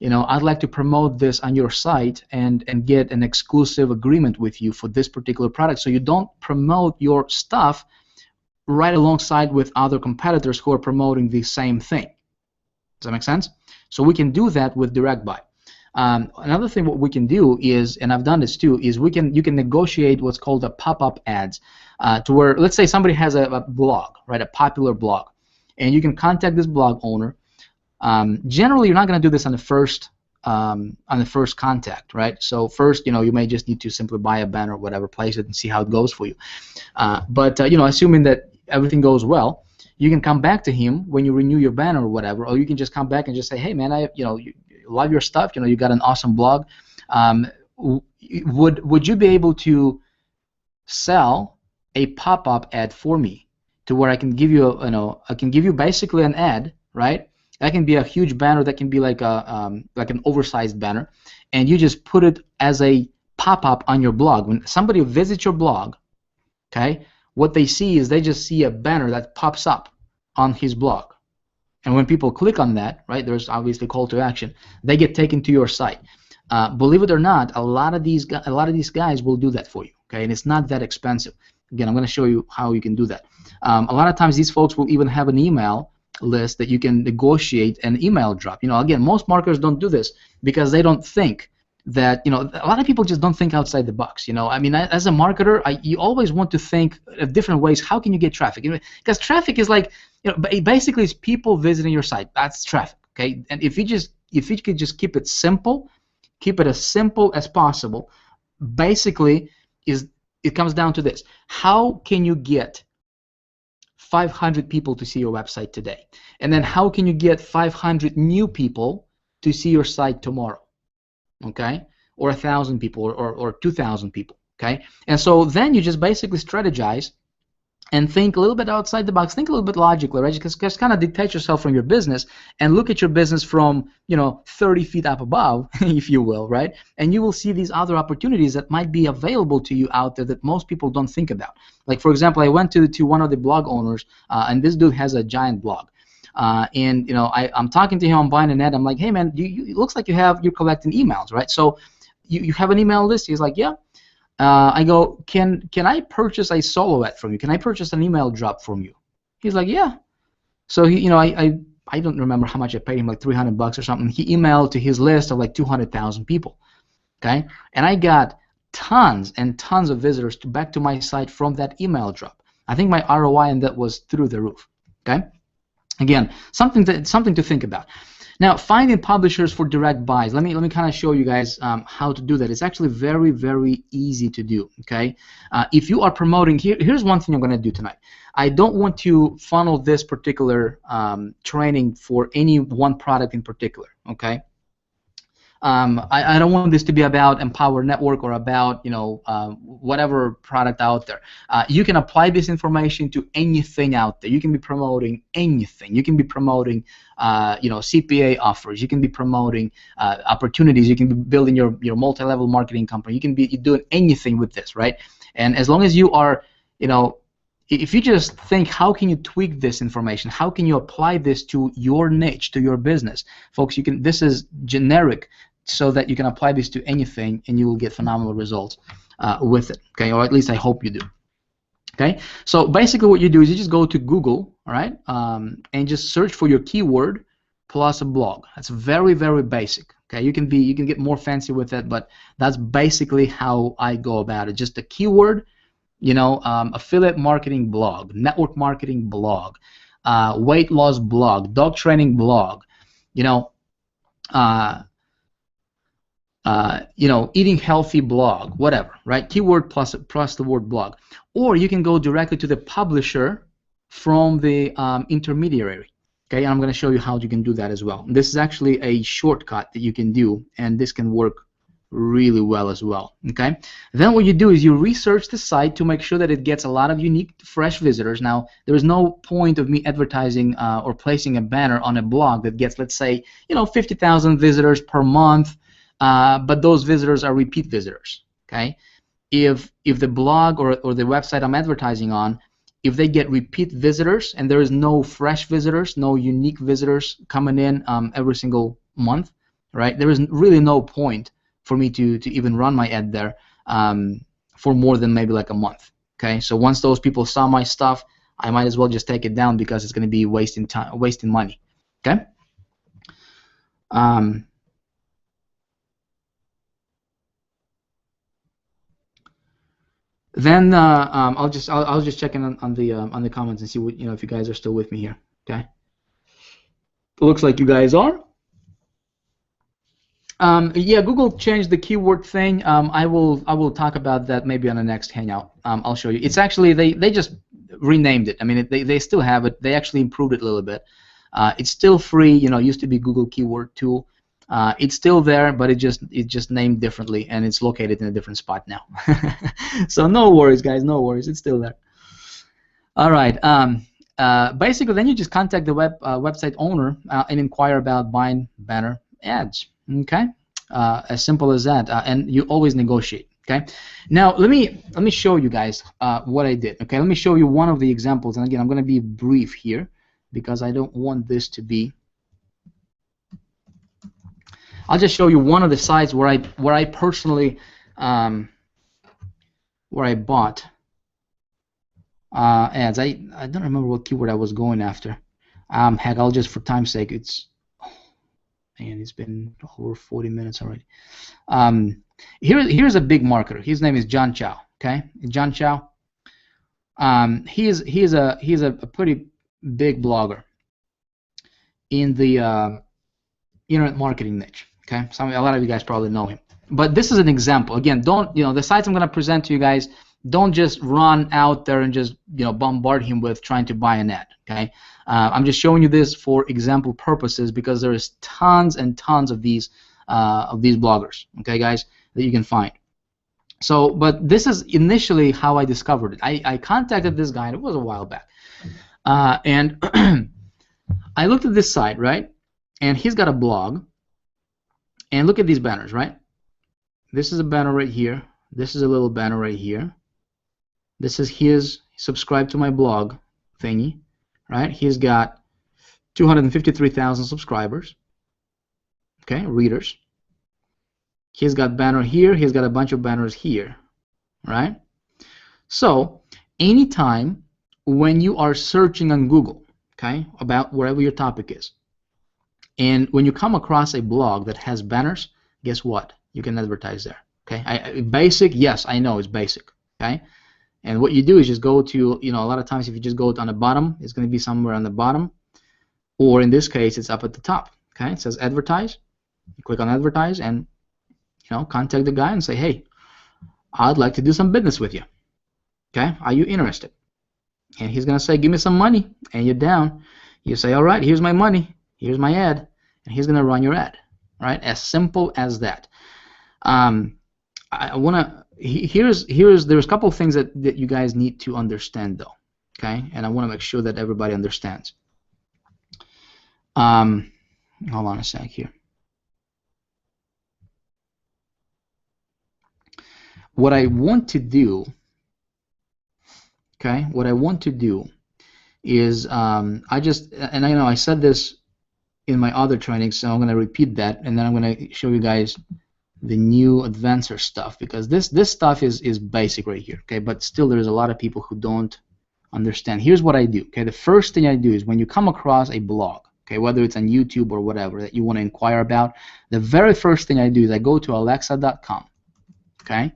I'd like to promote this on your site and get an exclusive agreement with you for this particular product, so you don't promote your stuff right alongside with other competitors who are promoting the same thing. Does that make sense? So we can do that with direct buy. Another thing what we can do is, and I've done this too, is you can negotiate what's called a pop-up ads, to where, let's say somebody has a blog, right, a popular blog, and you can contact this blog owner. Generally, you're not going to do this on the first contact, right? So first, you may just need to simply buy a banner or whatever, place it, and see how it goes for you. But assuming that everything goes well, you can come back to him when you renew your banner or whatever, or you can just come back and just say, hey man, I love your stuff. You got an awesome blog. Would you be able to sell a pop-up ad for me, to where I can give you I can give you basically an ad, right? That can be a huge banner. That can be like an oversized banner, and you just put it as a pop-up on your blog. When somebody visits your blog, okay, what they see is they just see a banner that pops up on his blog. And when people click on that, right, there's obviously call to action. They get taken to your site. Believe it or not, a lot of these guys will do that for you. Okay, and it's not that expensive. Again, I'm going to show you how you can do that. A lot of times, these folks will even have an email list that you can negotiate an email drop. Again, most marketers don't do this because they don't think that, a lot of people just don't think outside the box. I mean, as a marketer, you always want to think of different ways. How can you get traffic? Because traffic is like, basically it's people visiting your site. That's traffic, okay? And if you could just keep it simple, keep it as simple as possible, basically it comes down to this: how can you get 500 people to see your website today? And then how can you get 500 new people to see your site tomorrow? Okay, or 1,000 people, or 2,000 people. Okay, and so then you just basically strategize and think a little bit outside the box, think a little bit logically, right? Just kind of detach yourself from your business and look at your business from, 30 feet up above, if you will, right? And you will see these other opportunities that might be available to you out there that most people don't think about. Like, for example, I went to one of the blog owners, and this dude has a giant blog. And I'm talking to him, I'm buying an ad. I'm like, hey man, it looks like you're collecting emails, right? So you have an email list? He's like, yeah. I go, can I purchase a solo ad from you? Can I purchase an email drop from you? He's like, yeah. So I don't remember how much I paid him, like $300 or something. He emailed to his list of like 200,000 people. Okay, and I got tons and tons of visitors back to my site from that email drop. I think my ROI on that was through the roof. Okay, again, something to think about. Now, finding publishers for direct buys. Let me kind of show you guys how to do that. It's actually very, very easy to do. Okay, if you are promoting, here's one thing I'm going to do tonight. I don't want to funnel this particular training for any one product in particular. Okay. I don't want this to be about Empower Network or about whatever product out there. You can apply this information to anything out there. You can be promoting anything. You can be promoting CPA offers. You can be promoting opportunities. You can be building your multi-level marketing company. You can be doing anything with this, right? And as long as you are, if you just think, how can you tweak this information? How can you apply this to your niche, to your business? Folks, this is generic, so that you can apply this to anything and you will get phenomenal results with it, okay? Or at least I hope you do, okay? So basically what you do is you just go to Google, all right, and just search for your keyword plus a blog. That's very, very basic, okay? You can get more fancy with it, but that's basically how I go about it. Just a keyword, affiliate marketing blog, network marketing blog, weight loss blog, dog training blog, eating healthy blog, whatever, right? Keyword plus the word blog. Or you can go directly to the publisher from the intermediary. Okay, and I'm going to show you how you can do that as well. This is actually a shortcut that you can do, and this can work really well as well. Okay, then what you do is you research the site to make sure that it gets a lot of unique, fresh visitors. Now, there is no point of me advertising or placing a banner on a blog that gets, let's say, 50,000 visitors per month. But those visitors are repeat visitors. Okay, if the blog or the website I'm advertising on, if they get repeat visitors and there is no fresh visitors, no unique visitors coming in every single month, right? There is really no point for me to even run my ad there for more than maybe like a month. Okay, so once those people saw my stuff, I might as well just take it down because it's going to be wasting time, wasting money. Okay. Then I'll just check in on the comments and see what, if you guys are still with me here. Okay. Looks like you guys are. Yeah, Google changed the keyword thing. I will talk about that maybe on the next hangout. I'll show you. It's actually they just renamed it. I mean, they still have it. They actually improved it a little bit. It's still free. Used to be Google Keyword Tool. It's still there, but it's just named differently, and it's located in a different spot now. So no worries, guys. No worries. It's still there. All right. Basically, then you just contact the website owner and inquire about buying banner ads. Okay, as simple as that, and you always negotiate. Okay, now let me show you guys what I did. Okay, let me show you one of the examples, and again, I'm going to be brief here because I don't want this to be. I'll just show you one of the sites where I personally where I bought ads. I don't remember what keyword I was going after. Heck, I'll just, for time's sake, and it's been over 40 minutes already. Here's a big marketer. His name is John Chow. Okay, John Chow. He's a pretty big blogger in the internet marketing niche. Okay, a lot of you guys probably know him. But this is an example. Again, the sites I'm going to present to you guys, don't just run out there and just bombard him with trying to buy an ad. Okay, I'm just showing you this for example purposes because there is tons and tons of these bloggers. Okay, guys, that you can find. So, but this is initially how I discovered it. I contacted this guy, and it was a while back, and I looked at this site, right, and he's got a blog, and look at these banners, right? This is a banner right here. This is a little banner right here. This is his subscribe to my blog thingy, right? He's got 253,000 subscribers, okay, readers. He's got banner here. He's got a bunch of banners here, right? So anytime when you are searching on Google, okay, about wherever your topic is, and when you come across a blog that has banners, guess what? You can advertise there. Okay, basic, yes, I know it's basic. Okay, and what you do is just go to, a lot of times if you just go on the bottom, it's going to be somewhere on the bottom, or in this case, it's up at the top. Okay, it says advertise. You click on advertise and contact the guy and say, hey, I'd like to do some business with you. Okay, are you interested? And he's going to say, give me some money, and you're down. You say, all right, here's my money, here's my ad, and he's going to run your ad. Right, as simple as that. I want to. There's a couple of things that you guys need to understand, though. Okay, and I want to make sure that everybody understands. Hold on a sec here. What I want to do, okay, what I want to do is and I know I said this in my other training, so I'm going to repeat that, and then I'm going to show you guys the new advanced stuff, because this stuff is basic right here, okay, but still there's a lot of people who don't understand. Here's what I do, okay. The first thing I do is when you come across a blog, okay, whether it's on YouTube or whatever that you want to inquire about, the very first thing I do is I go to alexa.com, okay.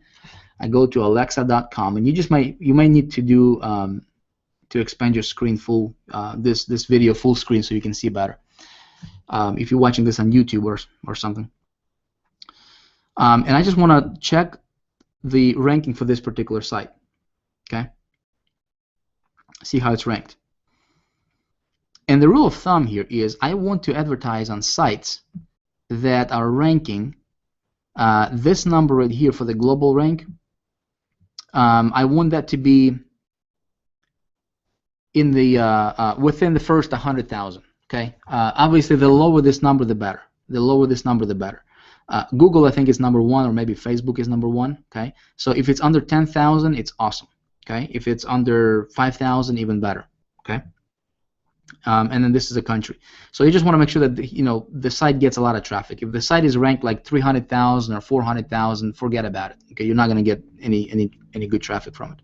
I go to alexa.com, and you might need to do to expand your screen full this video full screen so you can see better. If you're watching this on YouTube or something. And I just want to check the ranking for this particular site. Okay? See how it's ranked. And the rule of thumb here is I want to advertise on sites that are ranking this number right here for the global rank. I want that to be in the within the first 100,000. Okay. Obviously, the lower this number, the better. The lower this number, the better. Google, I think, is number 1, or maybe Facebook is number 1. Okay. So if it's under 10,000, it's awesome. Okay. If it's under 5,000, even better. Okay. And then this is a country. So you just want to make sure that the site gets a lot of traffic. If the site is ranked like 300,000 or 400,000, forget about it. Okay. You're not going to get any good traffic from it.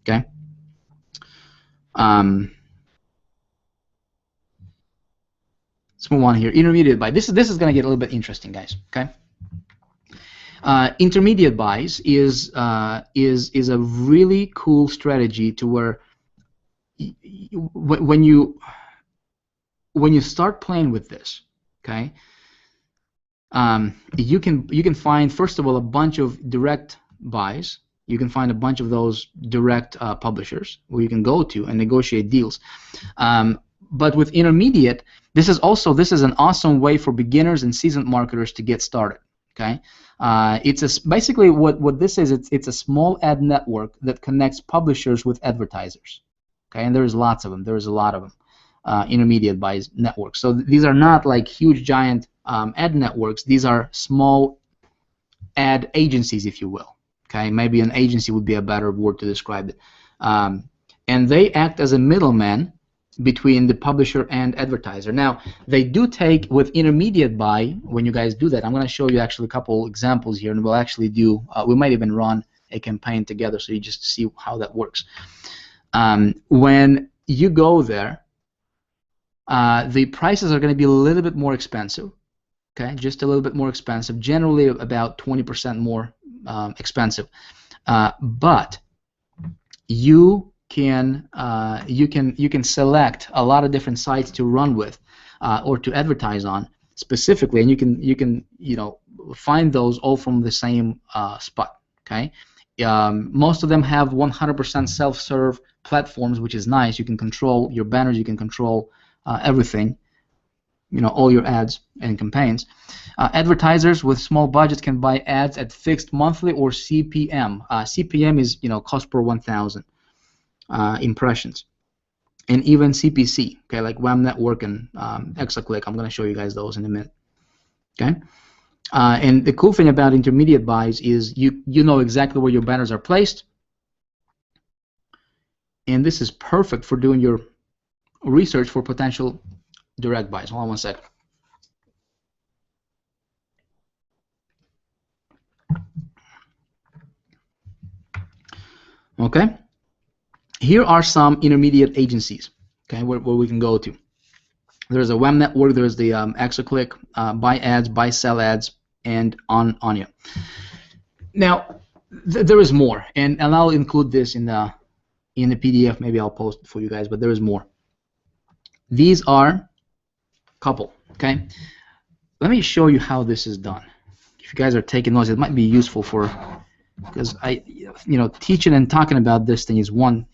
Okay. Let's move on here. Intermediate buy. This is going to get a little bit interesting, guys. Okay. Intermediate buys is a really cool strategy to where when you start playing with this, okay, you can find, first of all, a bunch of direct buys. You can find a bunch of those direct publishers where you can go to and negotiate deals. But with intermediate, this is an awesome way for beginners and seasoned marketers to get started. Okay, basically what this is. It's a small ad network that connects publishers with advertisers. Okay, and there's lots of them. There's a lot of them. Intermediate buys networks. So these are not like huge giant ad networks. These are small ad agencies, if you will. Okay, maybe an agency would be a better word to describe it. And they act as a middleman between the publisher and advertiser. Now, they do take, with intermediate buy, when you guys do that, I'm going to show you actually a couple examples here, and we'll actually do, we might even run a campaign together so you just see how that works. When you go there, the prices are going to be a little bit more expensive. Okay, just a little bit more expensive, generally about 20% more expensive, but you can select a lot of different sites to run with or to advertise on specifically, and you can find those all from the same spot. Okay, Most of them have 100% self-serve platforms, which is nice. You can control your banners, you can control everything, all your ads and campaigns. Advertisers with small budgets can buy ads at fixed monthly or CPM. CPM is cost per 1,000 impressions, and even CPC. Okay, like WAM Network and Exaclick. I'm going to show you guys those in a minute. Okay. And the cool thing about intermediate buys is you know exactly where your banners are placed, and this is perfect for doing your research for potential direct buys. Hold on one second. Okay, here are some intermediate agencies, okay, where we can go to. There's a WAM Network, there's the Exaclick, buy ads, buy sell ads, and Anya. Now there is more, and I'll include this in the PDF. Maybe I'll post it for you guys, but there is more. These are a couple. Okay, let me show you how this is done. If you guys are taking notes, it might be useful for, because teaching and talking about this thing is one,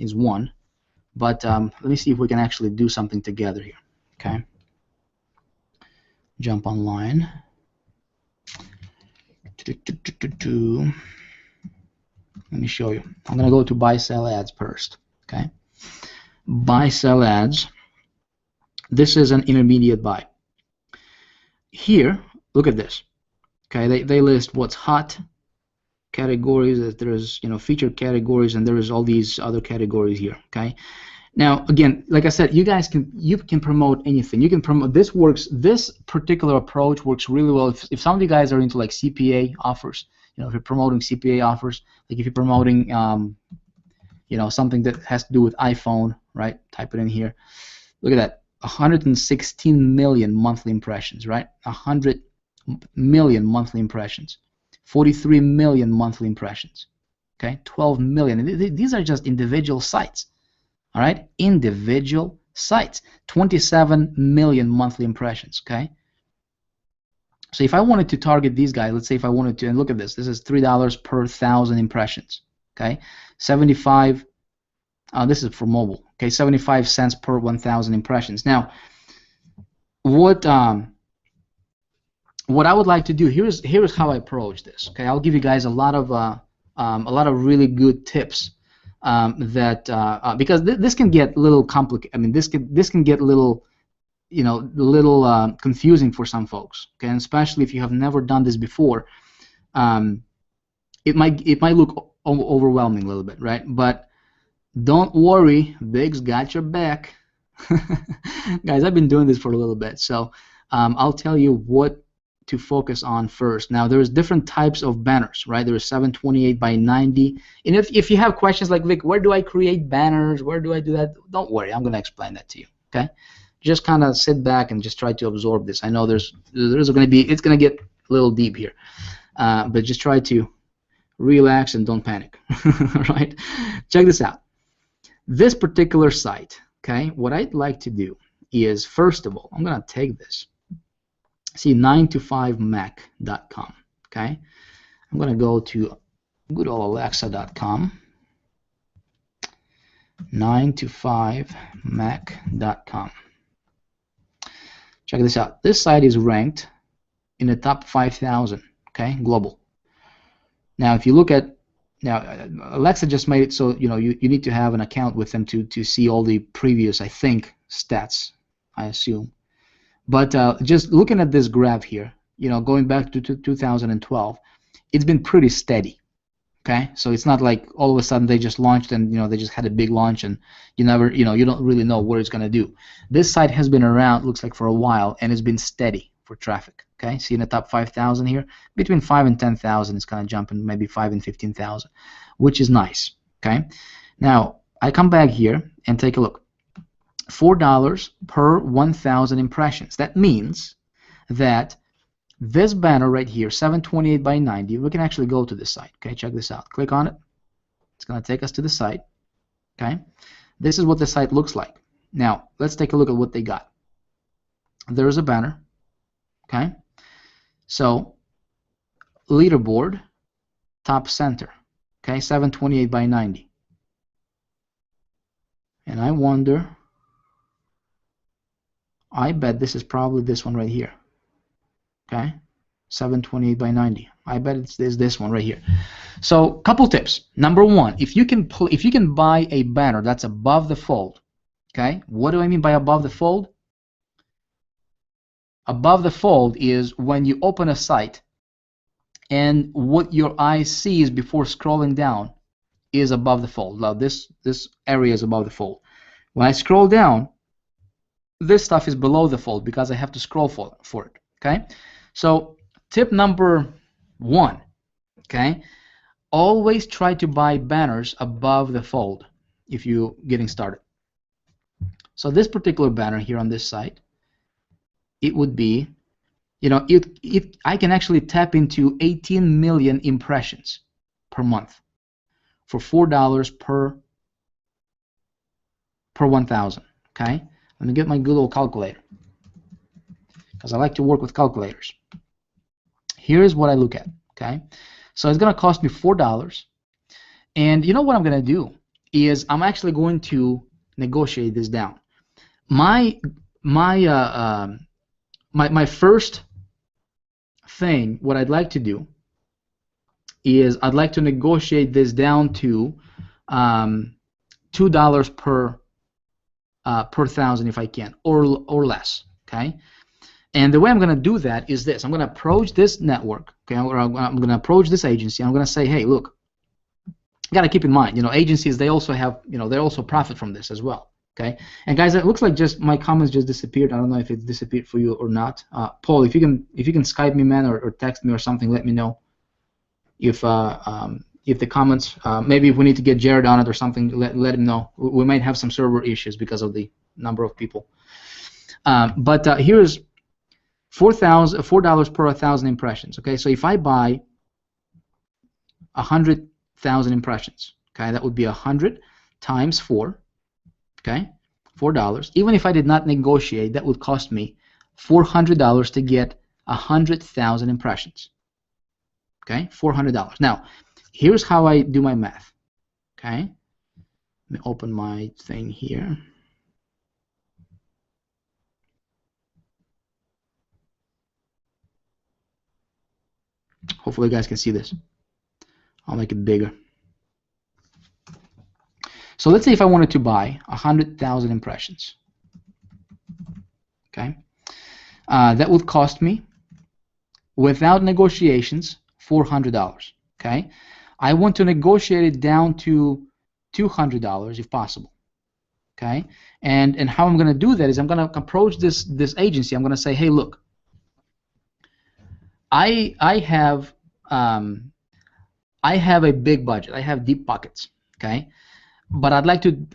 but let me see if we can actually do something together here. Okay, jump online. Let me show you. I'm going to go to buy sell ads first. Okay, buy sell ads. This is an intermediate buy. Here, look at this. Okay, they list what's hot categories. There's featured categories, and there is all these other categories here. Okay. Now again, like I said, you can promote anything. You can promote. This works. This particular approach works really well if some of you guys are into like CPA offers. If you're promoting CPA offers, like if you're promoting something that has to do with iPhone, right? Type it in here. Look at that. 116 million monthly impressions, right? 100 million monthly impressions. 43 million monthly impressions. Okay, 12 million. These are just individual sites. All right, individual sites. 27 million monthly impressions. Okay. So if I wanted to target these guys, let's say if I wanted to, and look at this. This is $3 per 1,000 impressions. Okay, 75. This is for mobile. Okay, 75 cents per 1,000 impressions. Now, what I would like to do here's how I approach this. Okay, I'll give you guys a lot of really good tips because this can get a little complicated. I mean, this can get a little confusing for some folks. Okay, and especially if you have never done this before, it might look overwhelming a little bit, right? But don't worry, Vick's got your back. Guys, I've been doing this for a little bit, so I'll tell you what to focus on first. Now, there's different types of banners, right? There's 728 by 90. And if you have questions like, Vick, where do I create banners? Where do I do that? Don't worry, I'm going to explain that to you, okay? Just kind of sit back and just try to absorb this. I know it's going to get a little deep here, but just try to relax and don't panic, right? Check this out. This particular site, okay, what I'd like to do is, first of all, I'm going to take this. See, 9to5mac.com, okay? I'm going to go to goodolalexa.com, 9to5mac.com. Check this out. This site is ranked in the top 5,000, okay, global. Now, if you look at, Alexa just made it so you need to have an account with them to see all the previous, I think, stats, I assume. But just looking at this graph here, going back to 2012, it's been pretty steady. Okay, so it's not like all of a sudden they just launched and they just had a big launch and you don't really know what it's going to do. This site has been around, looks like, for a while, and it's been steady for traffic. Okay, see in the top 5,000 here, between 5 and 10,000, it's kind of jumping, maybe 5 and 15,000, which is nice. Okay, now I come back here and take a look. $4 per 1,000 impressions. That means that this banner right here, 728 by 90, we can actually go to this site. Okay, check this out. Click on it. It's going to take us to the site. Okay, this is what the site looks like. Now, let's take a look at what they got. There's a banner. Okay, so leaderboard, top center. Okay, 728 by 90. And I wonder, I bet this is probably this one right here. Okay, 728 by 90. I bet it's this one right here. So, couple tips. Number one, if you can buy a banner that's above the fold. Okay, what do I mean by above the fold? Above the fold is when you open a site and what your eye sees before scrolling down is above the fold. Now this area is above the fold. When I scroll down, this stuff is below the fold because I have to scroll for it. Okay, so tip number one. Okay, always try to buy banners above the fold if you're getting started. So this particular banner here on this site, it would be, you know, I can actually tap into 18 million impressions per month for $4 per 1,000. Okay, let me get my good old calculator because I like to work with calculators. Here's what I look at. Okay, so it's gonna cost me $4, and you know what I'm gonna do is I'm actually going to negotiate this down. My first thing, what I'd like to do is I'd like to negotiate this down to $2 per 1,000 if I can, or less. Okay, and the way I'm going to do that is this: I'm going to approach this network, okay, or I'm going to approach this agency. I'm going to say, hey, look, you got to keep in mind, you know, agencies, they also have, you know, they also profit from this as well. Okay, and guys, it looks like just my comments just disappeared. I don't know if it disappeared for you or not. Paul, if you can Skype me, man, or text me or something, let me know if the comments, maybe if we need to get Jared on it or something, let him know. We might have some server issues because of the number of people. But here's $4 per 1,000 impressions. Okay, so if I buy 100,000 impressions, okay, that would be 100 times 4. Okay, $4. Even if I did not negotiate, that would cost me $400 to get 100,000 impressions. Okay, $400. Now, here's how I do my math. Okay, let me open my thing here. Hopefully, you guys can see this. I'll make it bigger. So let's say if I wanted to buy 100,000 impressions, okay, that would cost me, without negotiations, $400. Okay, I want to negotiate it down to $200 if possible. Okay, and how I'm going to do that is I'm going to approach this agency. I'm going to say, hey, look, I have a big budget. I have deep pockets. Okay. But I'd like to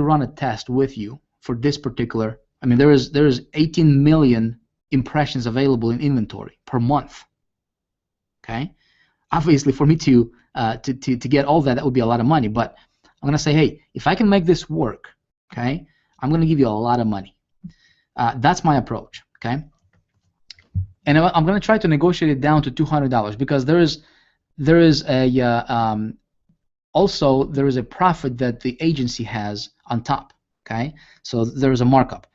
run a test with you for this particular. I mean, there is 18 million impressions available in inventory per month. Okay, obviously for me to get all that would be a lot of money. But I'm gonna say, hey, if I can make this work, okay, I'm gonna give you a lot of money. That's my approach. Okay, and I'm gonna try to negotiate it down to $200 because there is a also, there is a profit that the agency has on top. Okay, so there is a markup.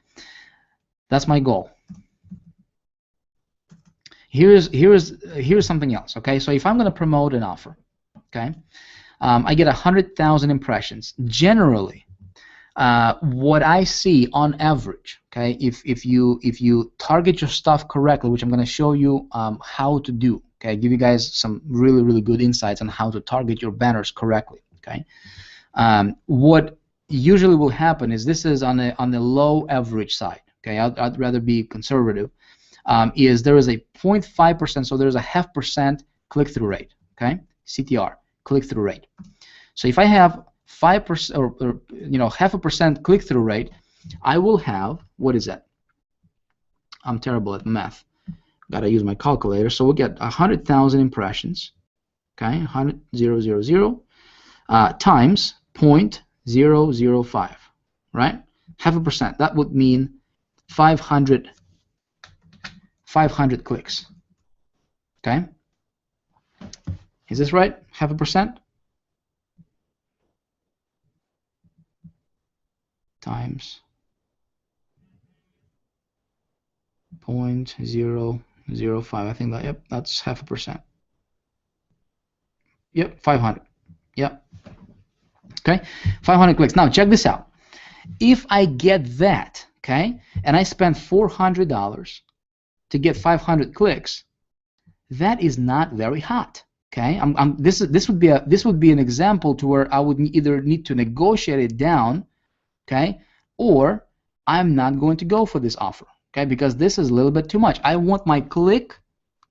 That's my goal. Here's something else. Okay, so if I'm going to promote an offer, okay, I get 100,000 impressions. Generally, what I see on average, okay, if you target your stuff correctly, which I'm going to show you how to do. Okay, give you guys some really good insights on how to target your banners correctly. Okay, what usually will happen is this is on the low average side. Okay, I'd rather be conservative. Is there is a 0.5%, so there's a 0.5% click-through rate. Okay, CTR, click-through rate. So if I have 5% or 0.5% click-through rate, I will have, what is that? I'm terrible at math. Gotta use my calculator. So we'll get 100,000 impressions. Okay, 100,000 times 0.005, right? 0.5%. That would mean 500 clicks. Okay, is this right? 0.5%. times 0.005. I think that, yep, that's 0.5%. Yep, 500. Yep. Okay, 500 clicks. Now check this out. If I get that, okay, and I spend $400 to get 500 clicks, that is not very hot. Okay, this would be an example to where I would either need to negotiate it down, okay, or I'm not going to go for this offer, okay, because this is a little bit too much. I want my click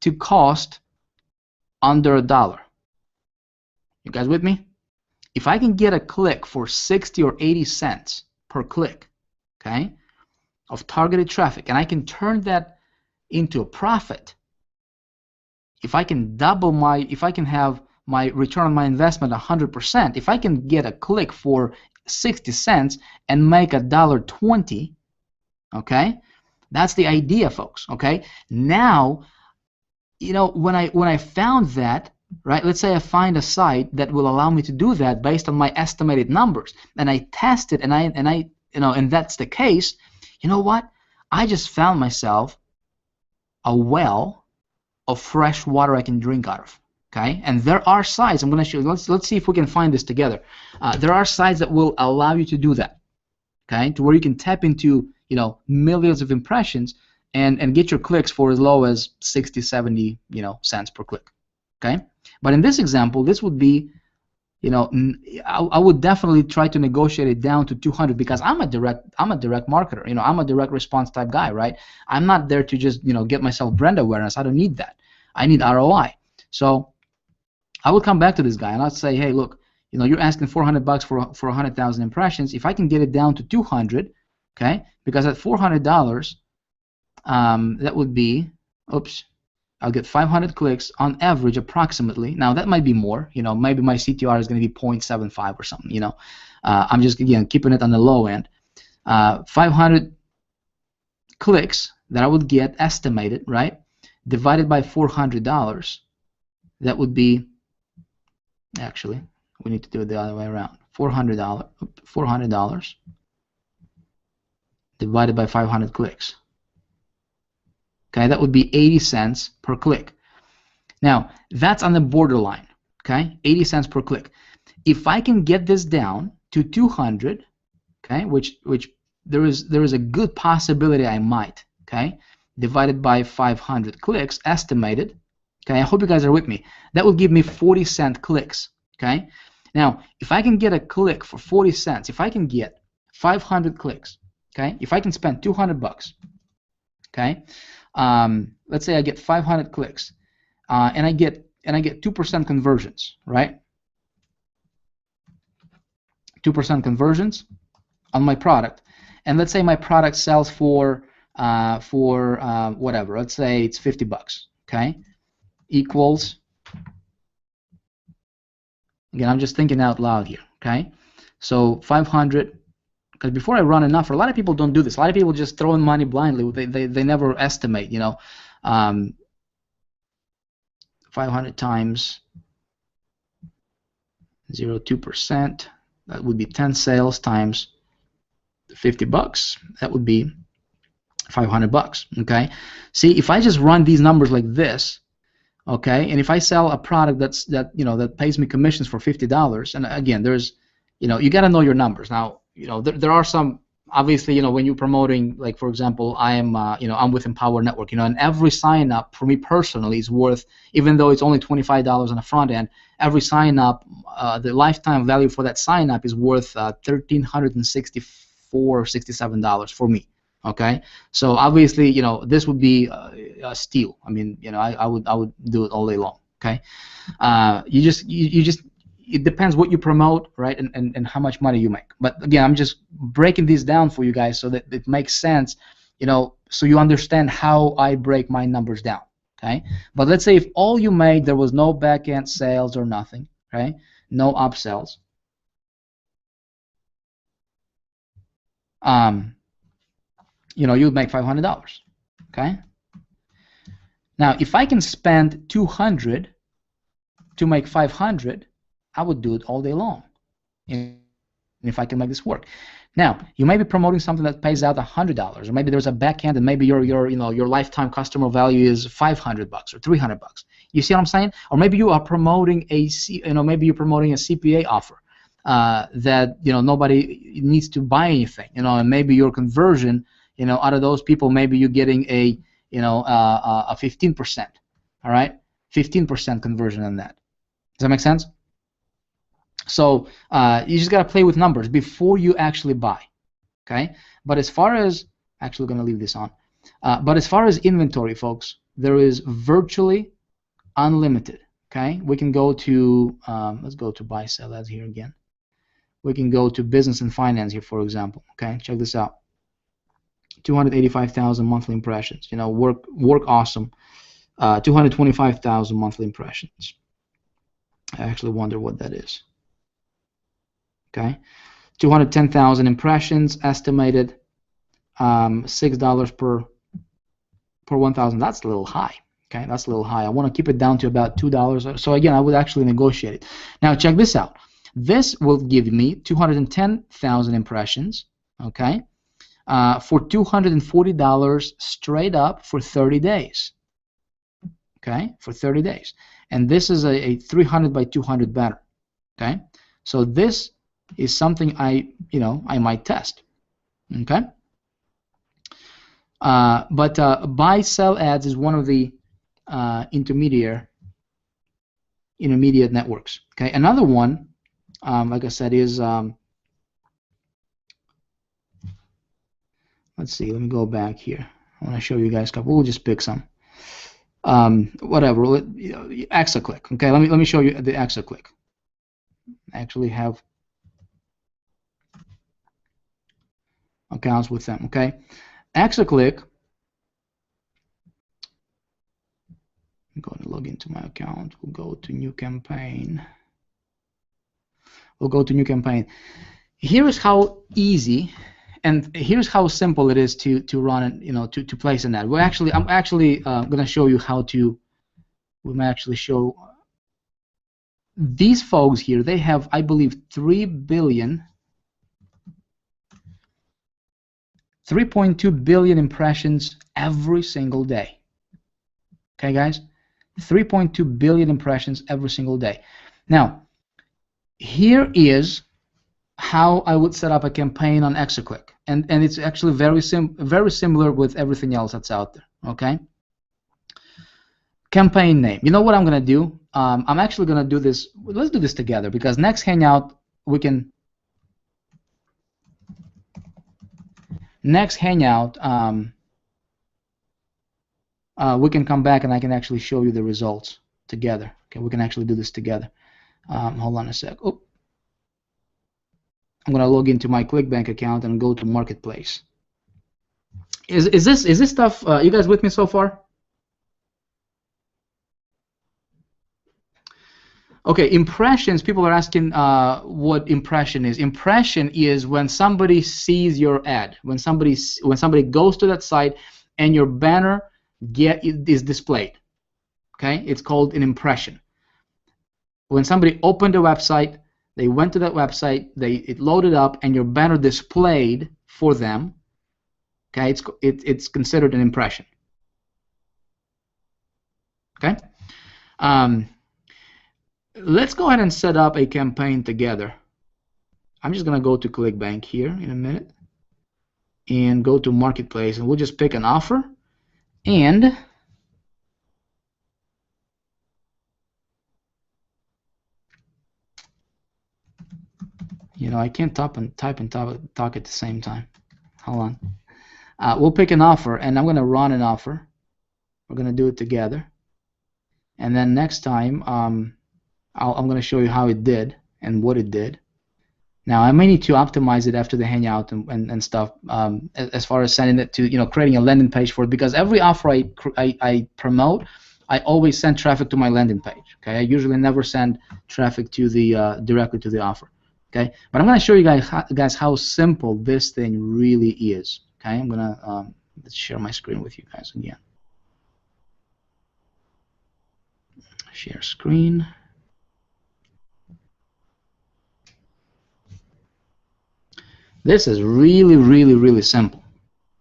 to cost under $1. You guys with me? If I can get a click for 60 or 80 cents per click, okay, of targeted traffic, and I can turn that into a profit, if I can have my return on my investment 100%, if I can get a click for 60 cents and make $1.20, okay, that's the idea, folks. Okay, now, you know, when I found that, right, let's say I find a site that will allow me to do that based on my estimated numbers, and I test it, and I you know, and that's the case, you know what? I just found myself a well of fresh water I can drink out of. Okay, and there are sites. I'm going to show you. Let's see if we can find this together. There are sites that will allow you to do that. Okay, to where you can tap into, you know, millions of impressions and get your clicks for as low as 60, 70, you know, cents per click. Okay, but in this example, this would be, you know, I would definitely try to negotiate it down to 200 because I'm a direct marketer. You know, I'm a direct response type guy, right? I'm not there to just, you know, get myself brand awareness. I don't need that. I need ROI. So I would come back to this guy and I'd say, hey, look, you know, you're asking $400 for 100,000 impressions. If I can get it down to 200, okay, because at $400, that would be, oops, I'll get 500 clicks on average, approximately. Now that might be more, you know, maybe my CTR is going to be 0.75 or something, you know. I'm just, again, keeping it on the low end. 500 clicks that I would get estimated, right, divided by $400, that would be, actually, we need to do it the other way around. $400 divided by 500 clicks. Okay, that would be 80 cents per click. Now, that's on the borderline, okay? 80 cents per click. If I can get this down to 200, okay, which there is a good possibility I might, okay, divided by 500 clicks, estimated, okay, I hope you guys are with me. That will give me 40-cent clicks, okay? Now, if I can get a click for 40 cents, if I can get 500 clicks, okay, if I can spend $200, okay, let's say I get 500 clicks, and I get 2% conversions, right? 2% conversions on my product, and let's say my product sells for whatever. Let's say it's $50, okay? Equals, again, I'm just thinking out loud here, okay? So 500. Because before I run an offer, a lot of people don't do this. A lot of people just throw in money blindly. They never estimate, you know. 500 times 0.2%, that would be 10 sales times $50. That would be $500. Okay. See, if I just run these numbers like this, okay, and if I sell a product that pays me commissions for $50, and again, there's, you know, you got to know your numbers. Now, you know, there are some, obviously, you know, when you're promoting, like, for example, I am, you know, I'm with Empower Network, you know, and every sign up for me personally is worth, even though it's only $25 on the front end, every sign up, the lifetime value for that sign up is worth $1,364 or $67 for me. Okay, so obviously, you know, this would be a steal. I mean, you know, I would do it all day long. Okay, you just it depends what you promote, right, and how much money you make. But again, I'm just breaking these down for you guys so that it makes sense, you know, so you understand how I break my numbers down. Okay, but let's say if all you made, there was no back-end sales or nothing, okay, no upsells. You know, you'd make $500. Okay. Now, if I can spend 200 to make 500, I would do it all day long. And if I can make this work. Now, you may be promoting something that pays out $100, or maybe there's a backhand, and maybe your lifetime customer value is $500 or $300. You see what I'm saying? Or maybe you are promoting maybe you're promoting a CPA offer that nobody needs to buy anything, and maybe your conversion, out of those people, maybe you're getting a 15%, all right, 15% conversion on that. Does that make sense? So you just got to play with numbers before you actually buy, okay? But as far as, actually going to leave this on, but as far as inventory, folks, there is virtually unlimited, okay? We can go to, let's go to buy, sell ads here again. We can go to business and finance here, for example, okay? Check this out. 285,000 monthly impressions, work awesome. 225,000 monthly impressions. I actually wonder what that is. Okay, 210,000 impressions estimated, $6 per 1,000. That's a little high. Okay, that's a little high. I want to keep it down to about $2. So again, I would actually negotiate it. Now check this out. This will give me 210,000 impressions. Okay, for $240 straight up for 30 days. Okay, for 30 days, and this is a 300 by 200 banner. Okay, so this is something I might test. Okay, but buy sell ads is one of the intermediate networks. Okay, another one, like I said, is let's see. Let me go back here. I want to show you guys a couple. We'll just pick some. Whatever. Exaclick. Okay, let me show you the Exaclick. I actually have accounts with them. Okay, Exaclick. I'm going to log into my account. We'll go to new campaign. Here is how easy and here's how simple it is to run it, to place an ad. I'm actually going to show you how to. We may actually show these folks here. They have, I believe, 3.2 billion impressions every single day. Okay, guys, 3.2 billion impressions every single day. Now, here is how I would set up a campaign on Exaclick, and it's actually very similar with everything else that's out there. Okay. Campaign name. You know what I'm gonna do? I'm actually gonna do this. Let's do this together because next Hangout we can. Next Hangout, we can come back and I can actually show you the results together. Okay, we can actually do this together. Hold on a sec. Oh. I'm gonna log into my ClickBank account and go to Marketplace. Is this stuff? You guys with me so far? Okay, impressions. People are asking what impression is. Impression is when somebody sees your ad, when somebody goes to that site and your banner is displayed. Okay, it's called an impression. When somebody opened the website, they went to that website, it loaded up, and your banner displayed for them. Okay, it's considered an impression. Okay. Let's go ahead and set up a campaign together. I'm just gonna go to ClickBank here in a minute and go to Marketplace, and we'll just pick an offer, and I can't type and talk at the same time. Hold on. We'll pick an offer, and I'm gonna run an offer. We're gonna do it together, and then next time I'm going to show you how it did and what it did. Now I may need to optimize it after the Hangout and stuff, as far as sending it to creating a landing page for it, because every offer I promote, I always send traffic to my landing page. Okay, I usually never send traffic to the directly to the offer. Okay, but I'm going to show you guys how simple this thing really is. Okay, I'm going to let's share my screen with you guys again. Share screen. This is really, really, really simple.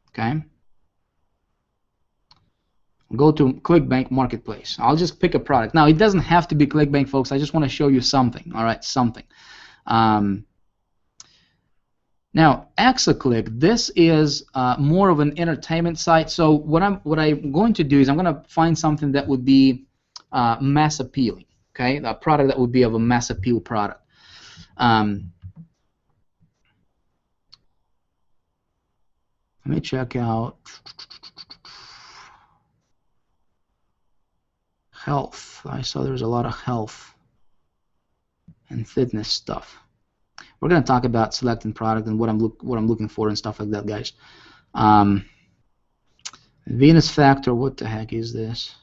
Okay. Go to ClickBank Marketplace. I'll just pick a product. Now, it doesn't have to be ClickBank, folks. I just want to show you something. All right, something. Now, Exaclick, this is more of an entertainment site. So what I'm going to do is I'm going to find something that would be mass appealing. Okay, a product that would be of a mass appeal product. Let me check out health. I saw there's a lot of health and fitness stuff. We're going to talk about selecting product and what I'm looking for and stuff like that, guys. Venus Factor, what the heck is this?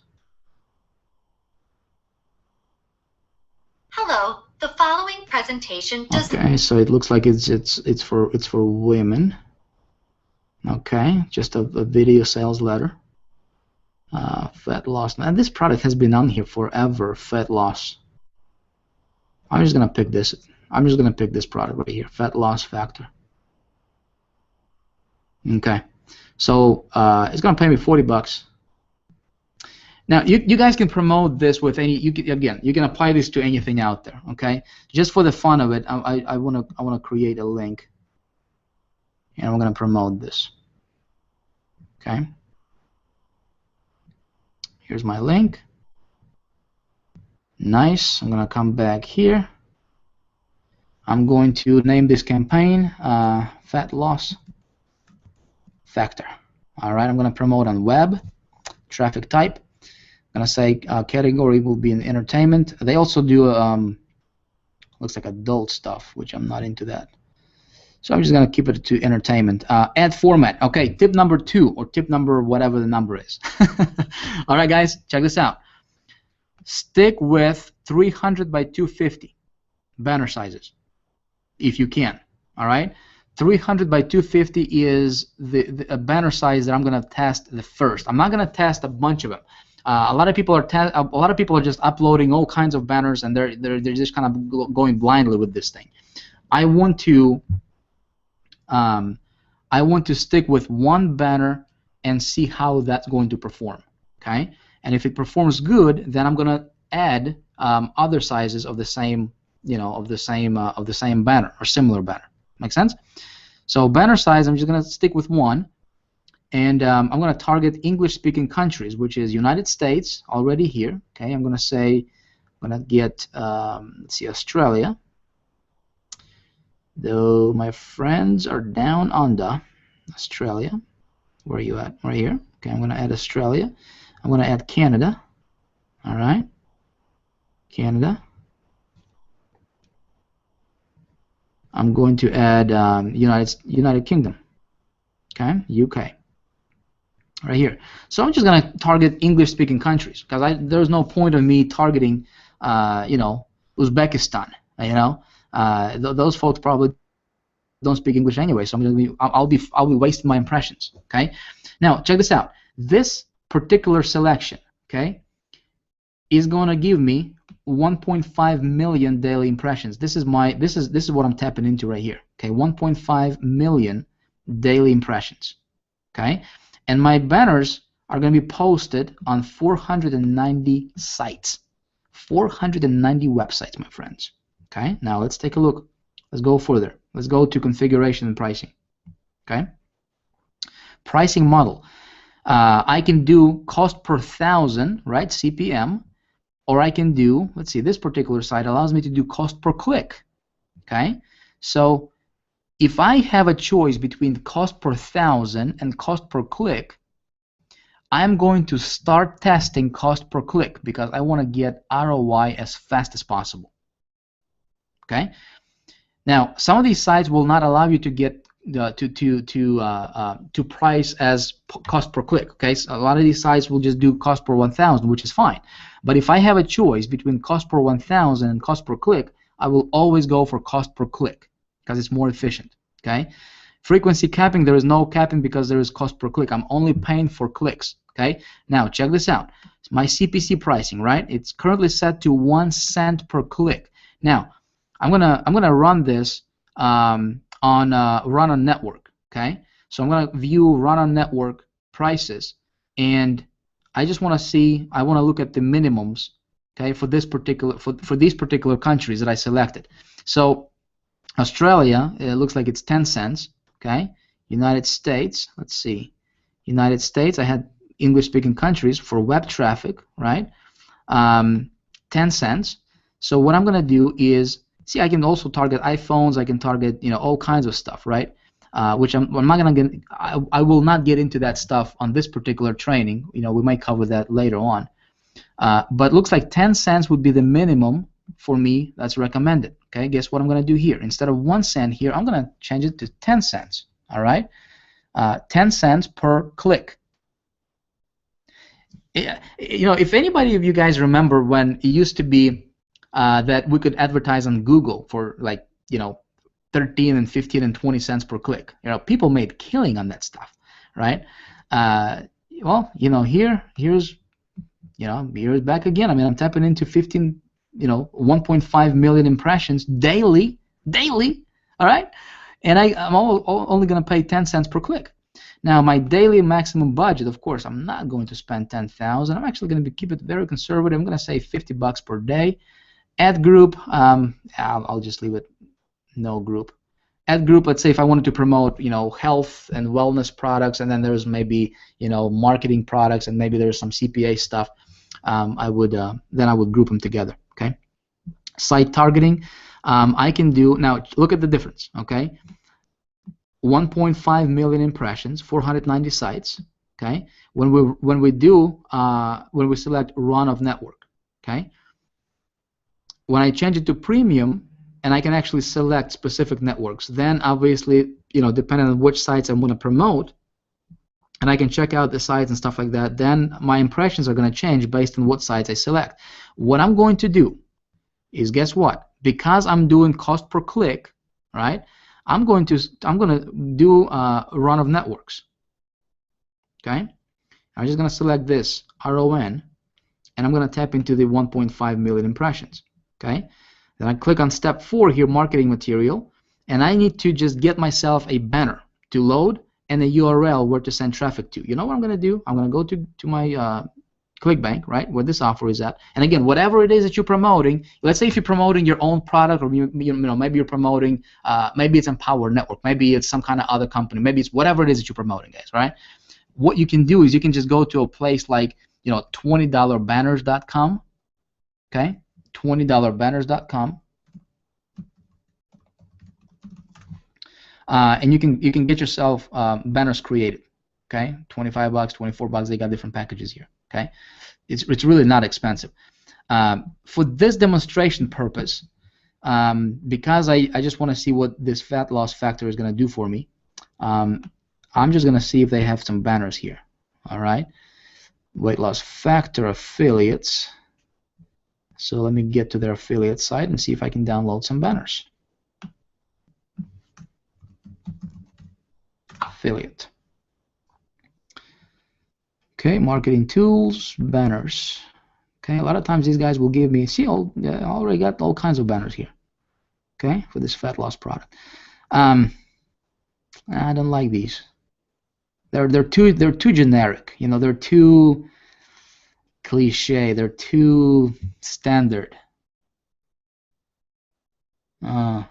Hello, the following presentation does. Okay, so it looks like it's for women. Okay, just a video sales letter. Fat loss. And this product has been on here forever. Fat loss. I'm just gonna pick this. I'm just gonna pick this product right here. Fat loss factor. Okay, so it's gonna pay me $40. Now you guys can promote this with any. You can apply this to anything out there. Okay, just for the fun of it, I wanna create a link, and I'm gonna promote this. Okay. Here's my link. Nice. I'm gonna come back here. I'm going to name this campaign Fat Loss Factor. All right. I'm gonna promote on web. Traffic type. I'm gonna say category will be in entertainment. They also do looks like adult stuff, which I'm not into that. So I'm just gonna keep it to entertainment. Ad format. Okay. Tip number 2 or tip number whatever the number is. All right, guys. Check this out. Stick with 300 by 250 banner sizes, if you can. All right. 300 by 250 is the banner size that I'm gonna test the first. I'm not gonna test a bunch of them. A lot of people are just uploading all kinds of banners, and they're just kind of going blindly with this thing. I want to stick with one banner and see how that's going to perform. Okay, and if it performs good, then I'm gonna add other sizes of the same, of the same banner or similar banner. Make sense? So banner size, I'm just gonna stick with one, and I'm gonna target English-speaking countries, which is United States already here. Okay, I'm gonna say, I'm gonna get let's see, Australia. Though my friends are down under Australia. Where are you at? Right here. Okay, I'm going to add Australia. I'm going to add Canada. All right. Canada. I'm going to add United Kingdom. Okay, UK. Right here. So I'm just going to target English-speaking countries because there's no point of me targeting, Uzbekistan. Those folks probably don't speak English anyway, so I'll be wasting my impressions. Okay, now check this out. This particular selection, okay, is going to give me 1.5 million daily impressions. This is what I'm tapping into right here. Okay, 1.5 million daily impressions. Okay, and my banners are going to be posted on 490 sites, 490 websites, my friends. Okay, now let's take a look. Let's go further. Let's go to configuration and pricing. Okay, pricing model. I can do cost per thousand, right? CPM, or I can do, let's see, this particular site allows me to do cost per click. Okay, so if I have a choice between cost per thousand and cost per click, I'm going to start testing cost per click because I want to get ROI as fast as possible. Okay. Now, some of these sites will not allow you to get to price as cost per click. Okay, so a lot of these sites will just do cost per 1,000, which is fine. But if I have a choice between cost per 1,000 and cost per click, I will always go for cost per click because it's more efficient. Okay, frequency capping, there is no capping because there is cost per click. I'm only paying for clicks. Okay, now check this out. It's my CPC pricing, right? It's currently set to 1 cent per click. Now, I'm gonna run this on run on network. Okay, so I'm going to view run on network prices, and I just want to see. I want to look at the minimums. Okay, for this particular for these particular countries that I selected. So Australia, it looks like it's 10 cents. Okay, United States. Let's see. United States. I had English-speaking countries for web traffic, right? 10 cents. So what I'm going to do is, see, I can also target iPhones. I can target, all kinds of stuff, right? Which I'm not going to get. I will not get into that stuff on this particular training. We might cover that later on. But looks like 10 cents would be the minimum for me that's recommended. Okay, guess what I'm going to do here? Instead of 1 cent here, I'm going to change it to 10 cents. All right, 10 cents per click. If anybody of you guys remember when it used to be that we could advertise on Google for 13 and 15 and 20 cents per click. People made killing on that stuff, right? Here's back again. I mean, I'm tapping into 1.5 million impressions daily, all right? And I'm only going to pay 10 cents per click. Now, my daily maximum budget, of course, I'm not going to spend 10,000. I'm actually going to keep it very conservative. I'm going to say $50 per day. Ad group, I'll just leave it no group. Ad group, let's say if I wanted to promote, health and wellness products, and then there's maybe, marketing products, and maybe there's some CPA stuff. I would group them together. Okay. Site targeting, I can do now. Look at the difference. Okay. 1.5 million impressions, 490 sites. Okay. When we select run of network. Okay. When I change it to premium, and I can actually select specific networks, then obviously, depending on which sites I'm going to promote, and I can check out the sites and stuff like that, then my impressions are going to change based on what sites I select. What I'm going to do is, guess what? Because I'm doing cost per click, right? I'm going to do run of networks. Okay? I'm just going to select this RON, and I'm going to tap into the 1.5 million impressions. Okay? Then I click on step 4 here, marketing material, and I need to just get myself a banner to load and a URL where to send traffic to. You know what I'm going to do? I'm going to go to my ClickBank, right, where this offer is at. And again, whatever it is that you're promoting, let's say if you're promoting your own product, or maybe you're promoting, maybe it's Empower Network, maybe it's some kind of other company, maybe it's whatever it is that you're promoting, guys, right? What you can do is you can just go to a place like, $20banners.com, okay? $20banners.com, and you can get yourself banners created. Okay, $25, $24. They got different packages here. Okay, it's really not expensive. For this demonstration purpose, because I just want to see what this fat loss factor is going to do for me, I'm just going to see if they have some banners here. All right, weight loss factor affiliates. So let me get to their affiliate site and see if I can download some banners. Affiliate. Okay, marketing tools, banners. Okay, a lot of times these guys will give me, see, I already got all kinds of banners here. Okay, for this fat loss product. I don't like these. They're too generic. They're too cliche. They're too standard. I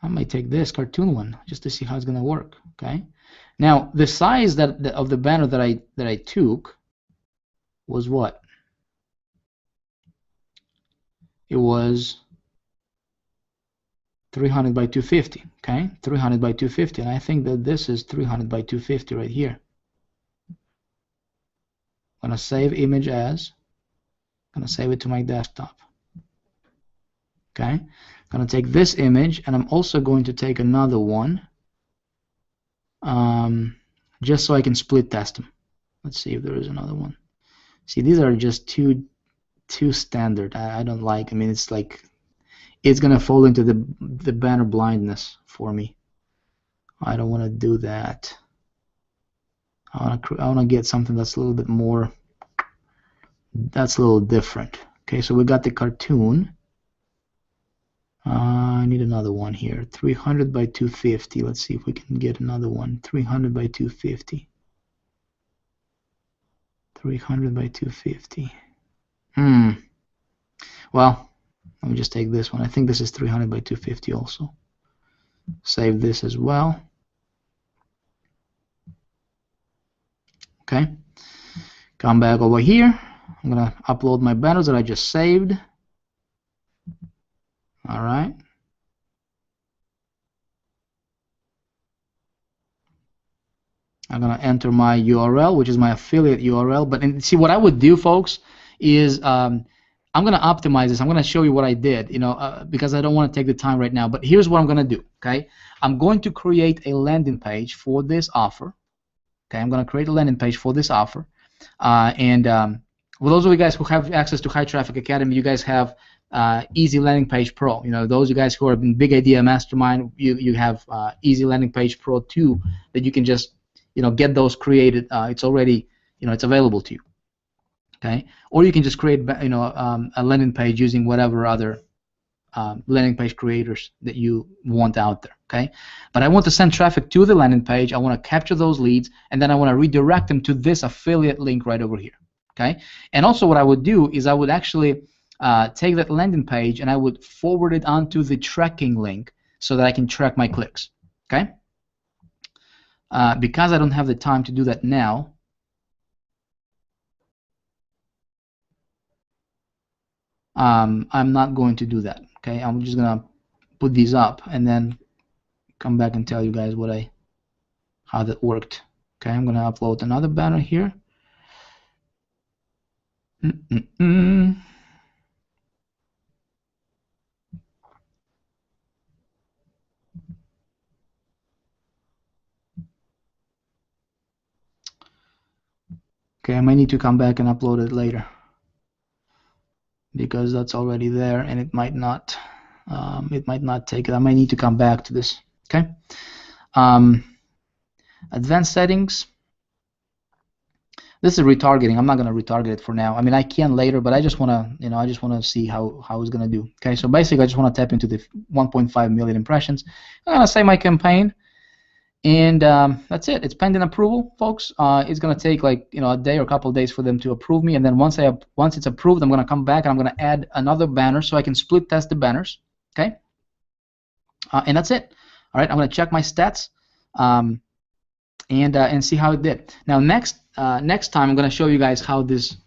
might take this cartoon one just to see how it's gonna work. Okay. Now the size of the banner that I took was what? It was 300 by 250. Okay, 300 by 250, and I think that this is 300 by 250 right here. I'm gonna save image as. I'm gonna save it to my desktop. Okay, I'm gonna take this image, and I'm also going to take another one, just so I can split test them. Let's see if there is another one. See, these are just too standard. I don't like. I mean, it's like it's gonna fall into the banner blindness for me. I don't want to do that. I want to get something that's a little bit more. That's a little different. Okay, so we got the cartoon. I need another one here. 300 by 250. Let's see if we can get another one. 300 by 250. 300 by 250. Well, let me just take this one. I think this is 300 by 250 also. Save this as well. Okay. Come back over here. I'm going to upload my banners that I just saved. All right. I'm going to enter my URL, which is my affiliate URL. But see, what I would do, folks, is I'm going to optimize this. I'm going to show you what I did, because I don't want to take the time right now. But here's what I'm going to do, okay? I'm going to create a landing page for this offer. Okay, I'm going to create a landing page for this offer. For those of you guys who have access to High Traffic Academy, you guys have Easy Landing Page Pro. Those of you guys who are in Big Idea Mastermind, you have Easy Landing Page Pro 2 that you can just get those created. It's already it's available to you. Okay, or you can just create a landing page using whatever other landing page creators that you want out there. Okay, but I want to send traffic to the landing page. I want to capture those leads, and then I want to redirect them to this affiliate link right over here. Okay, and also what I would do is I would actually take that landing page and I would forward it onto the tracking link so that I can track my clicks. Okay, because I don't have the time to do that now, I'm not going to do that. Okay, I'm just gonna put these up and then come back and tell you guys how that worked. Okay, I'm gonna upload another banner here. Okay, I might need to come back and upload it later because that's already there and it might not take it. I might need to come back to this. Okay, advanced settings. This is retargeting. I'm not going to retarget it for now. I mean, I can later, but I just want to, see how it's going to do. Okay, so basically, I just want to tap into the 1.5 million impressions. I'm going to save my campaign, and that's it. It's pending approval, folks. It's going to take like a day or a couple of days for them to approve me, and then once it's approved, I'm going to come back and I'm going to add another banner so I can split test the banners. Okay, and that's it. All right, I'm going to check my stats. And see how it did. Now next time I'm going to show you guys how this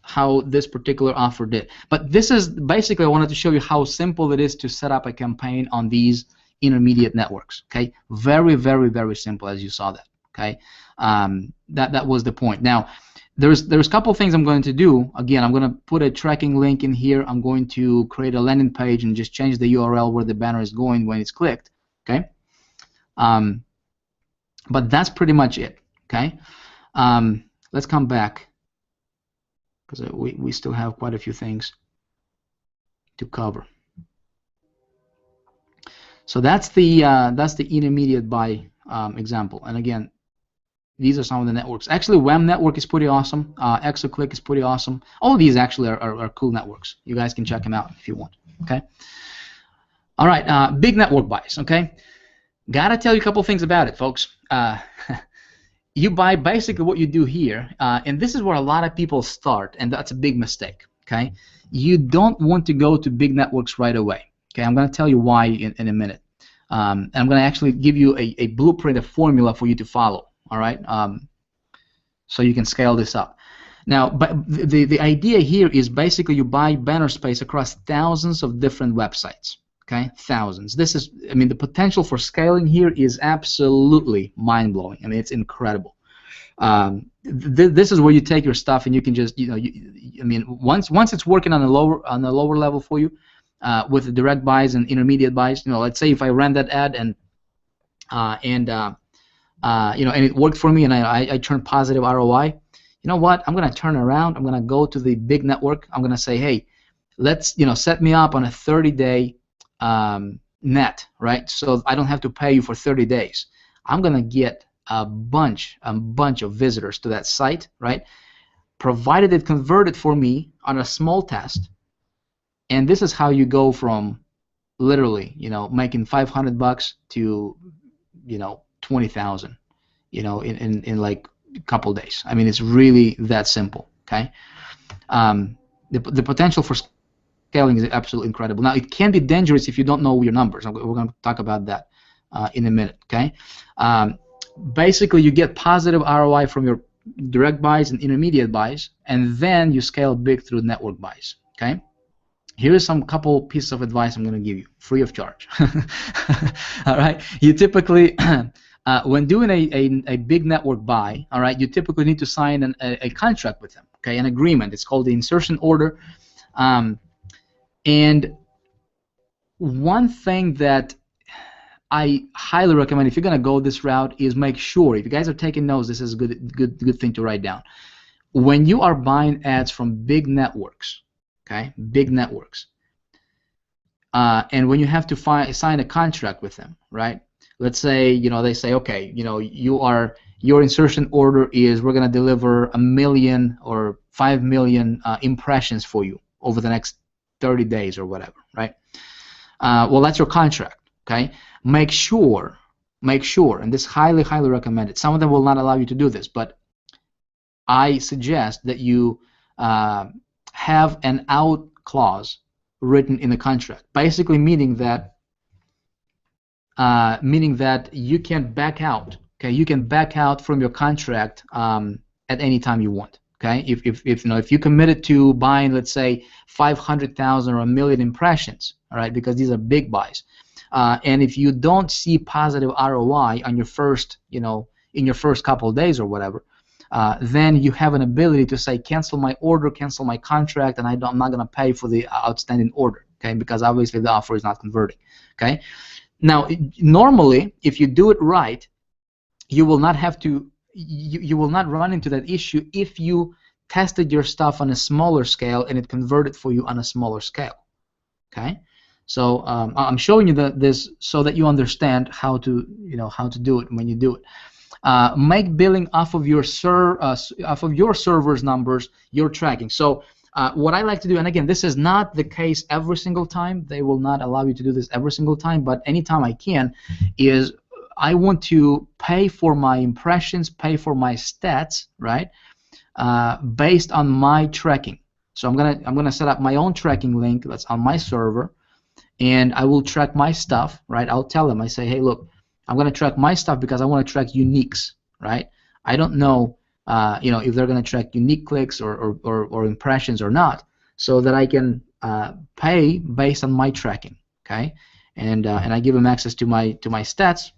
particular offer did. But this is basically I wanted to show you how simple it is to set up a campaign on these intermediate networks. Okay, very very very simple, as you saw that. Okay, that was the point. Now there's a couple things I'm going to do. Again, I'm going to put a tracking link in here. I'm going to create a landing page and just change the URL where the banner is going when it's clicked. Okay. But that's pretty much it. Okay, let's come back because we still have quite a few things to cover. So that's the intermediate buy example. And again, these are some of the networks. Actually, WEM network is pretty awesome. Exoclick is pretty awesome. All of these actually are cool networks. You guys can check them out if you want. Okay. All right. Big network buys. Okay. Gotta tell you a couple things about it, folks. You buy basically what you do here, and this is where a lot of people start, and that's a big mistake. Okay, you don't want to go to big networks right away. Okay, I'm going to tell you why in a minute, and I'm going to actually give you a blueprint, a formula for you to follow. All right, so you can scale this up. Now, but the idea here is basically you buy banner space across thousands of different websites. Okay, thousands. This is, I mean, the potential for scaling here is absolutely mind-blowing. I mean, it's incredible. This is where you take your stuff and you can just, I mean, once it's working on a lower level for you, with the direct buys and intermediate buys. Let's say if I ran that ad and it worked for me and I turned positive ROI. You know what? I'm gonna turn around. I'm gonna go to the big network. I'm gonna say, hey, let's set me up on a 30-day net, right? So I don't have to pay you for 30 days. I'm gonna get a bunch of visitors to that site, right? Provided it converted for me on a small test. And this is how you go from literally, making $500 to, 20,000, in like a couple days. I mean, it's really that simple. Okay. The potential for scaling is absolutely incredible. Now, it can be dangerous if you don't know your numbers. We're going to talk about that in a minute. Okay. Basically, you get positive ROI from your direct buys and intermediate buys, and then you scale big through network buys. Okay. Here's some couple pieces of advice I'm going to give you, free of charge. All right. You typically, when doing a big network buy, all right, you typically need to sign a contract with them. Okay, an agreement. It's called the insertion order. And one thing that I highly recommend, if you're going to go this route, is make sure, if you guys are taking notes, this is a good thing to write down. When you are buying ads from big networks, okay, big networks, and when you have to sign a contract with them, right? Let's say, they say, okay, your insertion order is we're going to deliver 1 million or 5 million impressions for you over the next 30 days or whatever, right? Well, that's your contract, okay? Make sure, and this highly recommended. Some of them will not allow you to do this, but I suggest that you have an out clause written in the contract, basically meaning that you can back out. Okay, you can back out from your contract at any time you want. Okay, if you committed to buying, let's say, 500,000 or 1 million impressions, all right, because these are big buys, and if you don't see positive ROI on your first, in your first couple of days or whatever, then you have an ability to say, cancel my order, cancel my contract, and I'm not going to pay for the outstanding order. Okay, because obviously the offer is not converting. Okay, now normally, if you do it right, you will not have to. You will not run into that issue if you tested your stuff on a smaller scale and it converted for you on a smaller scale. Okay, so I'm showing you this so that you understand how to do it when you do it. Make billing off of your server's numbers you're tracking. So what I like to do, and again, this is not the case every single time. They will not allow you to do this every single time, but anytime I can, is I want to pay for my impressions, pay for my stats, right? Based on my tracking. So I'm gonna set up my own tracking link that's on my server, and I will track my stuff, right? I'll tell them, I say, hey, look, I'm gonna track my stuff because I want to track uniques, right? I don't know, if they're gonna track unique clicks or impressions or not, so that I can pay based on my tracking, okay? And I give them access to my stats.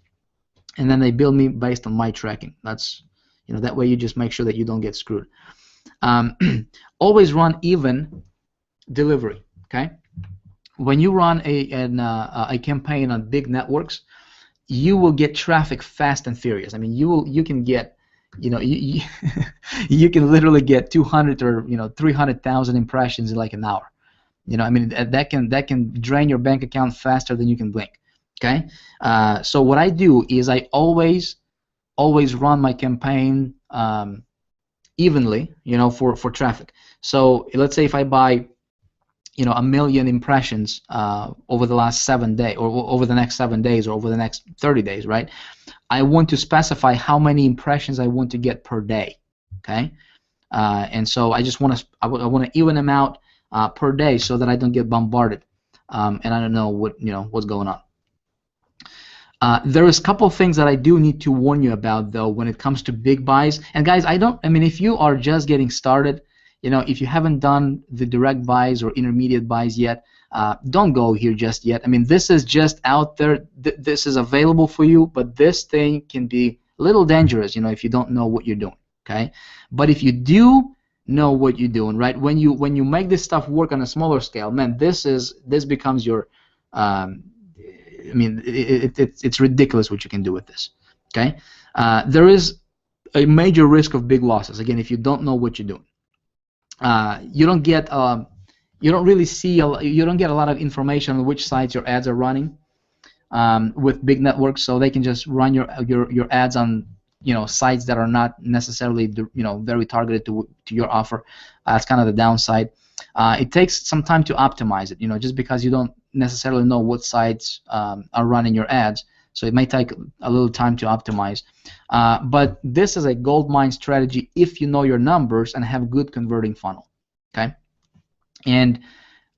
And then they bill me based on my tracking. That's, that way you just make sure that you don't get screwed. Always run even delivery. Okay. When you run a campaign on big networks, you will get traffic fast and furious. I mean, you can get, you can literally get 200 or 300,000 impressions in like an hour. I mean, that can drain your bank account faster than you can blink. Okay, so what I do is I always run my campaign evenly, for traffic. So let's say if I buy, 1 million impressions over the last 7 days, or over the next 7 days, or over the next 30 days, right? I want to specify how many impressions I want to get per day. Okay, and so I just want to even them out per day so that I don't get bombarded, and I don't know what's going on. There is a couple of things that I do need to warn you about, though, when it comes to big buys. And guys, I mean, if you are just getting started, if you haven't done the direct buys or intermediate buys yet, don't go here just yet. I mean, this is just out there. This is available for you, but this thing can be a little dangerous, if you don't know what you're doing. Okay, but if you do know what you're doing, right? When you make this stuff work on a smaller scale, man, this becomes your I mean, it's ridiculous what you can do with this. Okay, there is a major risk of big losses. Again, if you don't know what you're doing, you don't get you don't really see you don't get a lot of information on which sites your ads are running with big networks, so they can just run your ads on sites that are not necessarily very targeted to your offer. That's kind of the downside. It takes some time to optimize it. Just because you don't necessarily know what sites are running your ads, so it may take a little time to optimize. But this is a gold mine strategy if you know your numbers and have good converting funnel. Okay, and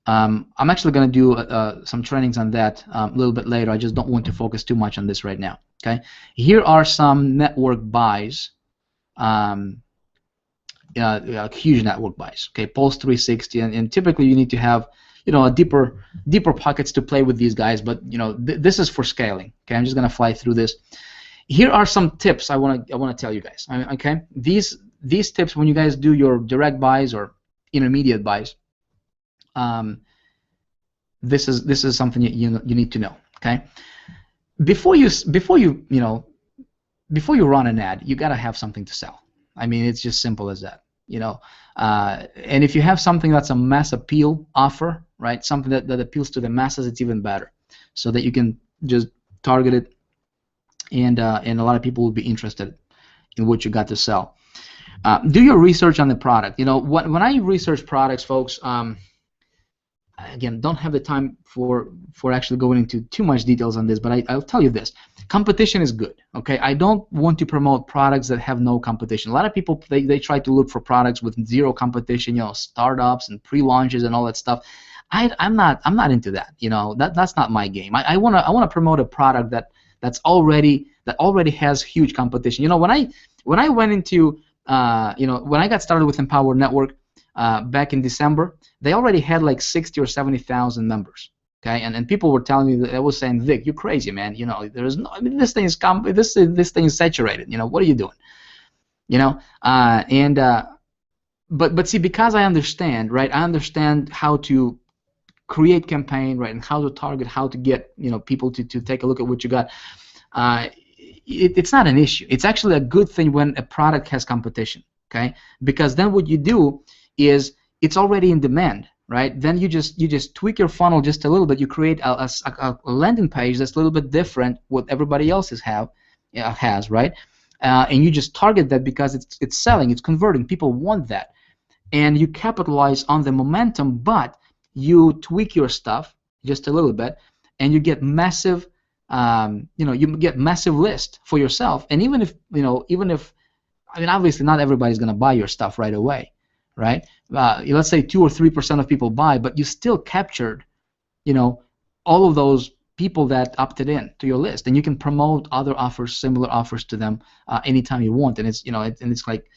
I'm actually going to do some trainings on that a little bit later. I just don't want to focus too much on this right now. Okay, here are some network buys. Huge network buys. Okay, Pulse 360, and typically you need to have a deeper pockets to play with these guys. But this is for scaling. Okay, I'm just going to fly through this. Here are some tips I want to tell you guys. Okay, these tips when you guys do your direct buys or intermediate buys. This is something you need to know. Okay, before you run an ad, you gotta have something to sell. I mean, it's just simple as that. And if you have something that's a mass appeal offer, right? Something that appeals to the masses, it's even better, so that you can just target it, and a lot of people will be interested in what you got to sell. Do your research on the product. When I research products, folks. Again, don't have the time for actually going into too much details on this, but I'll tell you this: competition is good. Okay, I don't want to promote products that have no competition. A lot of people they try to look for products with zero competition, startups and pre-launches and all that stuff. I'm not into that. That's not my game. I wanna promote a product that already has huge competition. When I went into when I got started with Empower Network back in December, they already had like 60 or 70,000 members. Okay, and people were telling me that, I was saying, Vic, you're crazy, man. There's no. I mean, this thing is saturated. What are you doing? But see, because I understand, right? I understand how to create campaign, right, and how to target, how to get people to take a look at what you got. It's not an issue. It's actually a good thing when a product has competition. Okay, because then what you do is it's already in demand, right? Then you just tweak your funnel just a little bit. You create a landing page that's a little bit different what everybody else has, right? And you just target that because it's selling, it's converting. People want that, and you capitalize on the momentum. But you tweak your stuff just a little bit, and you get massive, you get massive list for yourself. And even if I mean, obviously not everybody's going to buy your stuff right away, right? Let's say 2 or 3% of people buy, but you still captured, all of those people that opted in to your list, and you can promote other offers, similar offers to them anytime you want, and it's it's like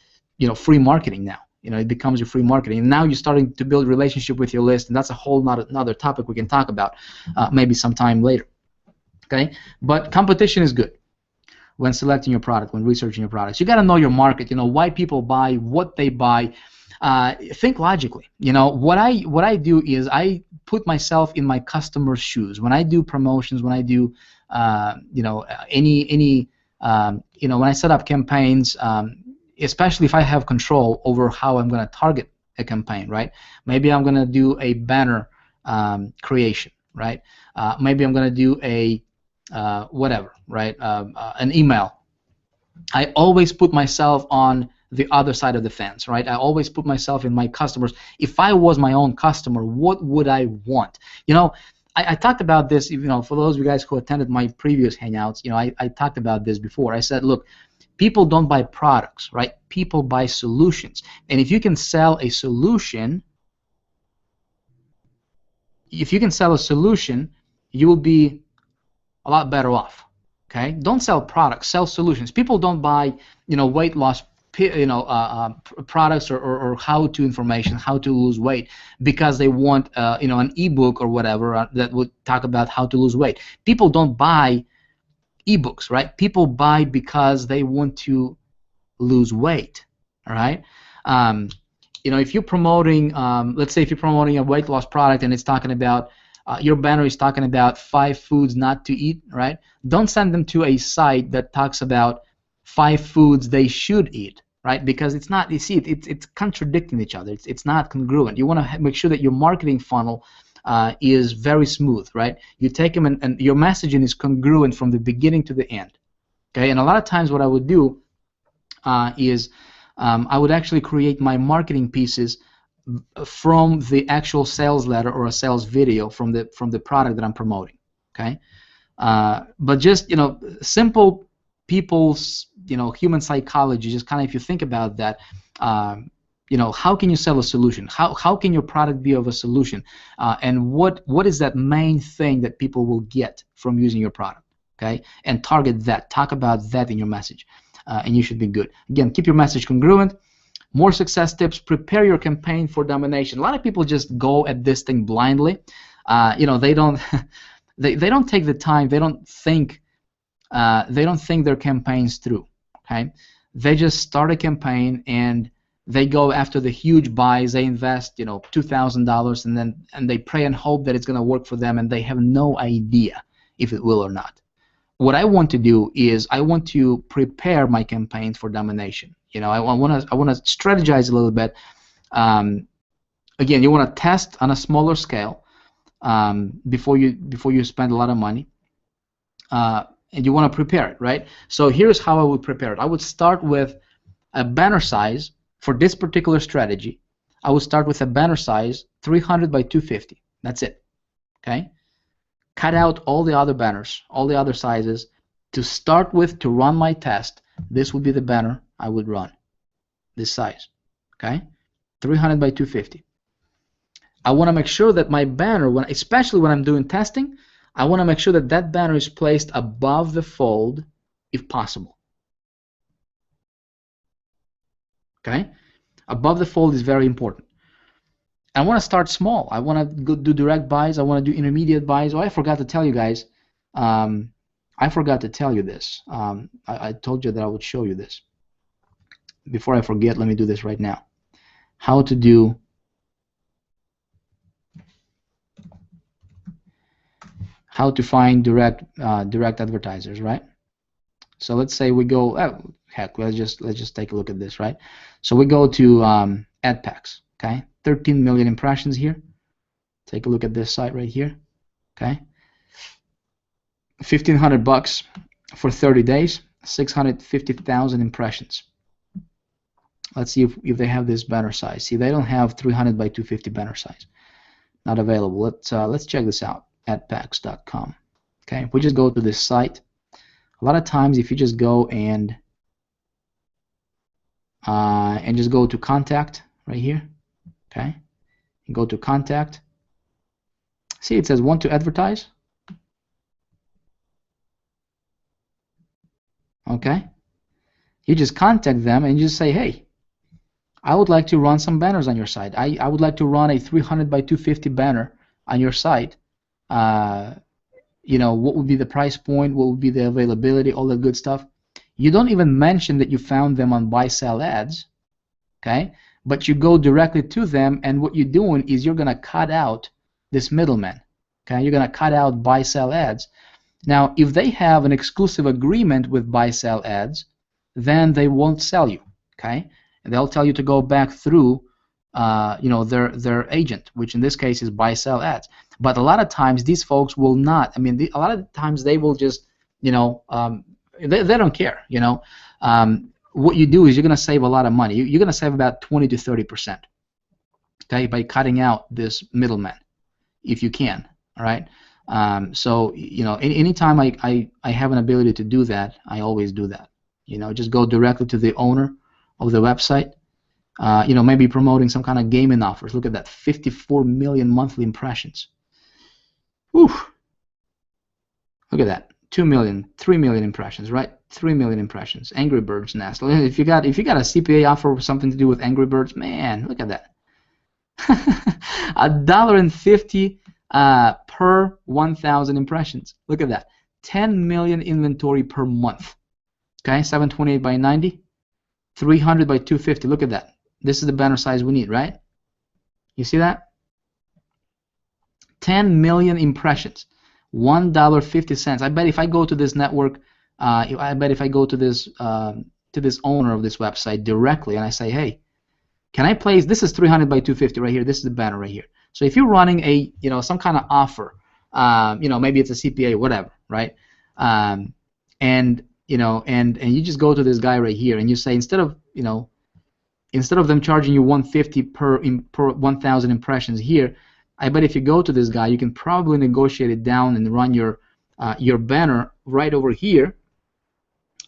free marketing now. It becomes your free marketing, and now you're starting to build relationship with your list, and that's a whole another topic we can talk about maybe sometime later. Okay, but competition is good when selecting your product, when researching your products. You got to know your market, why people buy, what they buy. Think logically. What I do is I put myself in my customer's shoes. When I do promotions, when I do when I set up campaigns, especially if I have control over how I'm going to target a campaign, right? Maybe I'm going to do a banner creation, right? Maybe I'm going to do a whatever, right? An email. I always put myself on the other side of the fence, right? I always put myself in my customers. If I was my own customer, what would I want? I talked about this, for those of you guys who attended my previous Hangouts, I talked about this before. I said, look, people don't buy products, right? People buy solutions. And if you can sell a solution, you will be a lot better off. Okay? Don't sell products, sell solutions. People don't buy, weight loss, products or how-to information, how to lose weight, because they want, an ebook or whatever that would talk about how to lose weight. People don't buy ebooks, right? People buy because they want to lose weight. All right? If you're promoting, let's say if you're promoting a weight loss product and it's talking about your banner is talking about 5 foods not to eat, right? Don't send them to a site that talks about 5 foods they should eat, right? Because it's not, it's contradicting each other. It's not congruent. You want to make sure that your marketing funnel is very smooth, right? You take them and your messaging is congruent from the beginning to the end. Okay, and a lot of times what I would do is I would actually create my marketing pieces from the actual sales letter or a sales video from the product that I'm promoting. Okay, but just simple people's human psychology. Just kind of, if you think about that, how can you sell a solution? How can your product be of a solution? And what is that main thing that people will get from using your product? Okay, and target that. Talk about that in your message, and you should be good. Again, keep your message congruent. More success tips: prepare your campaign for domination. A lot of people just go at this thing blindly. They don't they don't take the time. They don't think their campaigns through. Okay, they just start a campaign and they go after the huge buys. They invest $2,000 and they pray and hope that it's going to work for them, and they have no idea if it will or not. What I want to do is I want to prepare my campaigns for domination. I want to strategize a little bit. Again, you want to test on a smaller scale before you spend a lot of money, and you want to prepare it, right? So here's how I would prepare it. I would start with a banner size for this particular strategy. I would start with a banner size 300 by 250. That's it. Okay. Cut out all the other banners, all the other sizes. To start with, to run my test, this would be the banner I would run, this size. Okay, 300 by 250. I want to make sure that my banner, especially when I'm doing testing, I want to make sure that that banner is placed above the fold if possible. Okay, above the fold is very important. I want to start small. I want to do direct buys. I want to do intermediate buys. Oh, I forgot to tell you guys. I forgot to tell you this. I told you that I would show you this. Before I forget, let me do this right now. How to find direct advertisers, right? So let's say we go. Oh, heck, let's just take a look at this, right? So we go to ad packs. Okay, 13 million impressions here. Take a look at this site right here. Okay, $1,500 for 30 days, 650,000 impressions. Let's see if they have this banner size. See, they don't have 300 by 250 banner size. Not available. Let's check this out. Adpacks.com. Okay, if we just go to this site, a lot of times if you just go and just go to contact right here. Okay, you go to contact. See, it says want to advertise. Okay, you just contact them and you just say, hey, I would like to run some banners on your site. I would like to run a 300 by 250 banner on your site. What would be the price point? What would be the availability? All that good stuff. You don't even mention that you found them on buy sell ads. Okay, but you go directly to them, and what you're doing is you're gonna cut out this middleman. Okay, you're gonna cut out buy sell ads. Now, if they have an exclusive agreement with buy sell ads, then they won't sell you. Okay, and they'll tell you to go back through their agent, which in this case is buy sell ads. But a lot of times these folks will not. I mean, a lot of times they will just they don't care. What you do is you're going to save a lot of money. You're going to save about 20 to 30%. Okay, by cutting out this middleman, if you can. All right. So anytime I have an ability to do that, I always do that. Just go directly to the owner of the website. Maybe promoting some kind of gaming offers. Look at that, 54 million monthly impressions. Whew. Look at that, 2 million, 3 million impressions, right? 3 million impressions. Angry Birds Nest. If you got a CPA offer with something to do with Angry Birds, man, look at that. $1.50 per 1,000 impressions. Look at that. 10 million inventory per month. Okay, 728 by 90, 300 by 250. Look at that. This is the banner size we need, right? You see that? 10 million impressions. $1.50. I bet if I go to this network, I bet if I go to this owner of this website directly and I say, hey, can I place? This is 300 by 250 right here. This is the banner right here. So if you're running a some kind of offer, maybe it's a CPA, whatever, right? And you just go to this guy right here and you say, instead of instead of them charging you 150 per 1,000 impressions here, I bet if you go to this guy, you can probably negotiate it down and run your banner right over here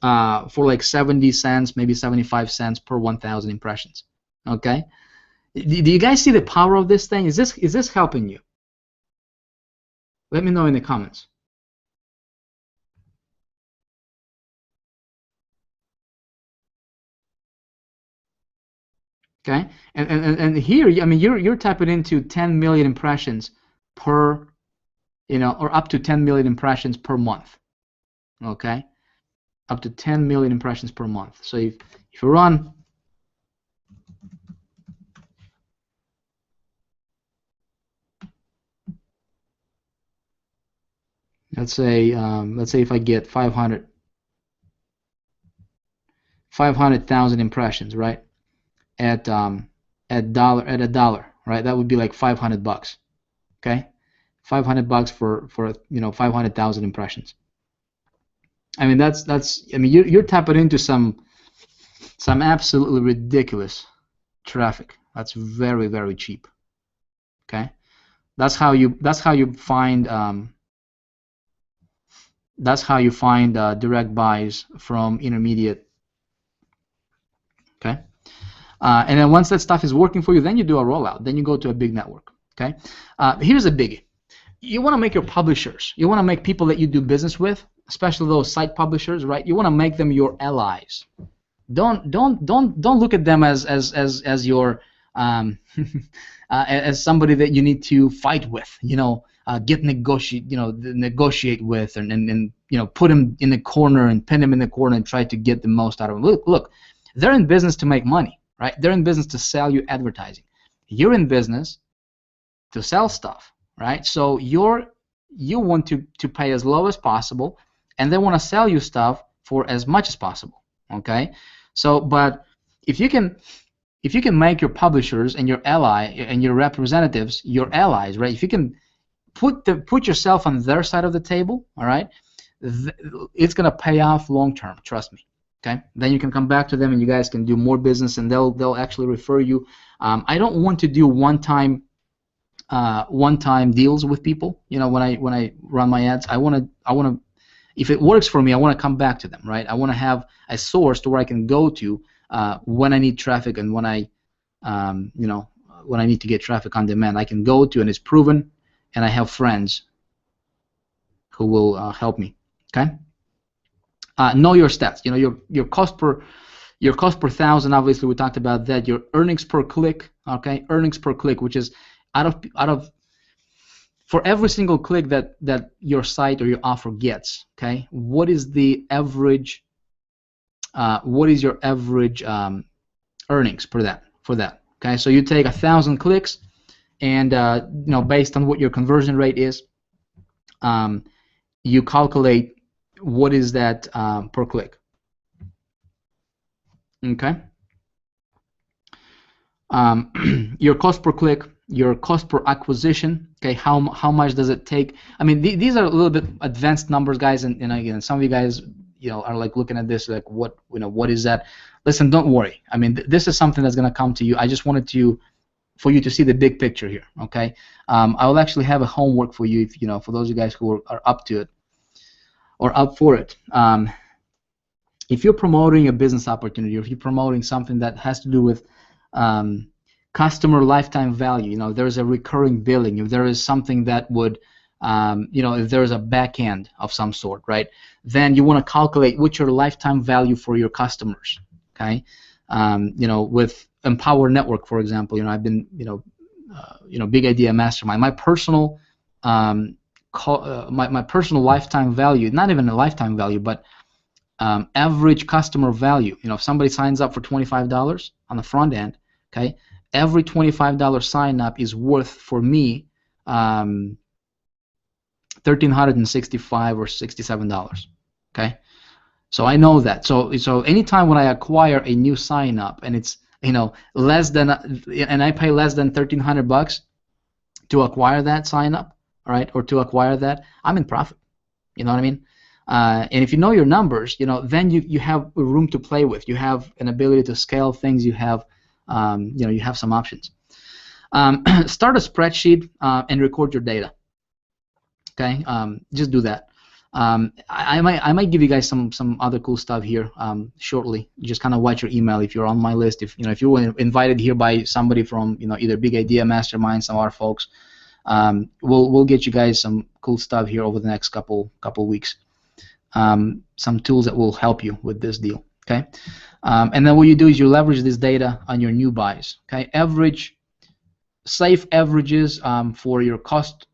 for like 70 cents, maybe 75 cents per 1,000 impressions. Okay, do you guys see the power of this thing? Is this helping you? Let me know in the comments. Okay, and here, I mean, you're tapping into 10 million impressions per, or up to 10 million impressions per month. Okay, up to 10 million impressions per month. So if you run, let's say if I get 500,000 impressions, right? At a dollar, right? That would be like $500. Okay, $500 for 500,000 impressions. I mean that's I mean you're tapping into some absolutely ridiculous traffic. That's very, very cheap. Okay, that's how you find direct buys from intermediate. Okay. And then once that stuff is working for you, then you do a rollout. Then you go to a big network. Okay. Here's a biggie. You want to make your publishers. You want to make people that you do business with, especially those site publishers, right? You want to make them your allies. Don't look at them as your as somebody that you need to fight with. Negotiate with, and put them in the corner and pin them in the corner and try to get the most out of them. Look, they're in business to make money. Right? They're in business to sell you advertising. You're in business to sell stuff, right? So you want to pay as low as possible, and they want to sell you stuff for as much as possible. Okay? So, but if you can make your publishers and your ally and your representatives your allies, right? If you can put yourself on their side of the table, all right, it's gonna pay off long term. Trust me. Okay, then you can come back to them and you guys can do more business, and they'll actually refer you. I don't want to do one-time deals with people. When I run my ads, I want to if it works for me, I want to come back to them, right? I want to have a source to where I can go to when I need traffic, and when I when I need to get traffic on demand, I can go to, and it's proven, and I have friends who will help me. Okay. Know your stats. Your cost per thousand. Obviously, we talked about that. Your earnings per click. Okay, earnings per click, which is out of for every single click that your site or your offer gets. Okay, what is the average? What is your average earnings for that? Okay, so you take 1,000 clicks, and based on what your conversion rate is, you calculate what is that per click. Okay. Your cost per click, your cost per acquisition. Okay, how much does it take? I mean, these are a little bit advanced numbers, guys, and again, some of you guys are like looking at this like, what is that? Listen, don't worry. I mean, this is something that's gonna come to you. I just wanted for you to see the big picture here. Okay. I will actually have a homework for you, if for those of you guys who are up to it or up for it. If you're promoting a business opportunity, or if you're promoting something that has to do with customer lifetime value, there's a recurring billing, if there is something that would, if there is a back end of some sort, right, then you want to calculate what's your lifetime value for your customers. Okay. With Empower Network, for example, I've been, Big Idea Mastermind. My personal my personal lifetime value, not even a lifetime value, but average customer value. If somebody signs up for $25 on the front end, okay, every $25 sign up is worth for me $1,365 or $67. Okay, so I know that. So anytime when I acquire a new sign up, and it's less than, and I pay less than $1,300 to acquire that sign up, all right, or to acquire that, I'm in profit. You know what I mean? And if you know your numbers, then you have room to play with. You have an ability to scale things. You have you know, you have some options. Start a spreadsheet and record your data. Okay, just do that. I might give you guys some other cool stuff here shortly. Just kind of watch your email if you're on my list. If you know, if you were invited here by somebody from, you know, either Big Idea Mastermind, some of our folks, we'll get you guys some cool stuff here over the next couple weeks. Some tools that will help you with this deal. Okay, and then what you do is you leverage this data on your new buys. Okay, safe averages for your cost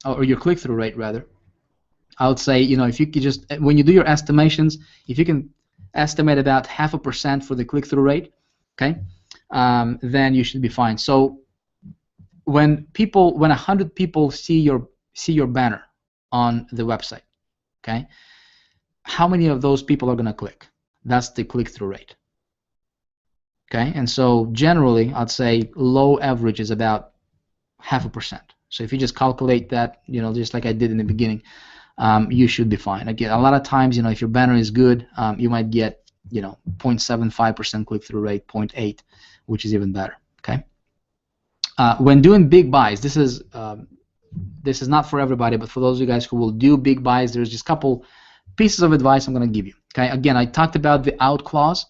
or your click-through rate rather. I would say, you know, if you could just, when you do your estimations, if you can estimate about 0.5% for the click-through rate, okay, then you should be fine. So when 100 people see your banner on the website, okay, how many of those people are going to click? That's the click-through rate. Okay, and so generally, I'd say low average is about 0.5%. So if you just calculate that, you know, just like I did in the beginning, you should be fine. Again, a lot of times, you know, if your banner is good, you might get, you know, 0.75% click-through rate, 0.8, which is even better. Okay. When doing big buys, this is not for everybody, but for those of you guys who will do big buys, there's just a couple pieces of advice I'm going to give you. Okay. Again, I talked about the out clause.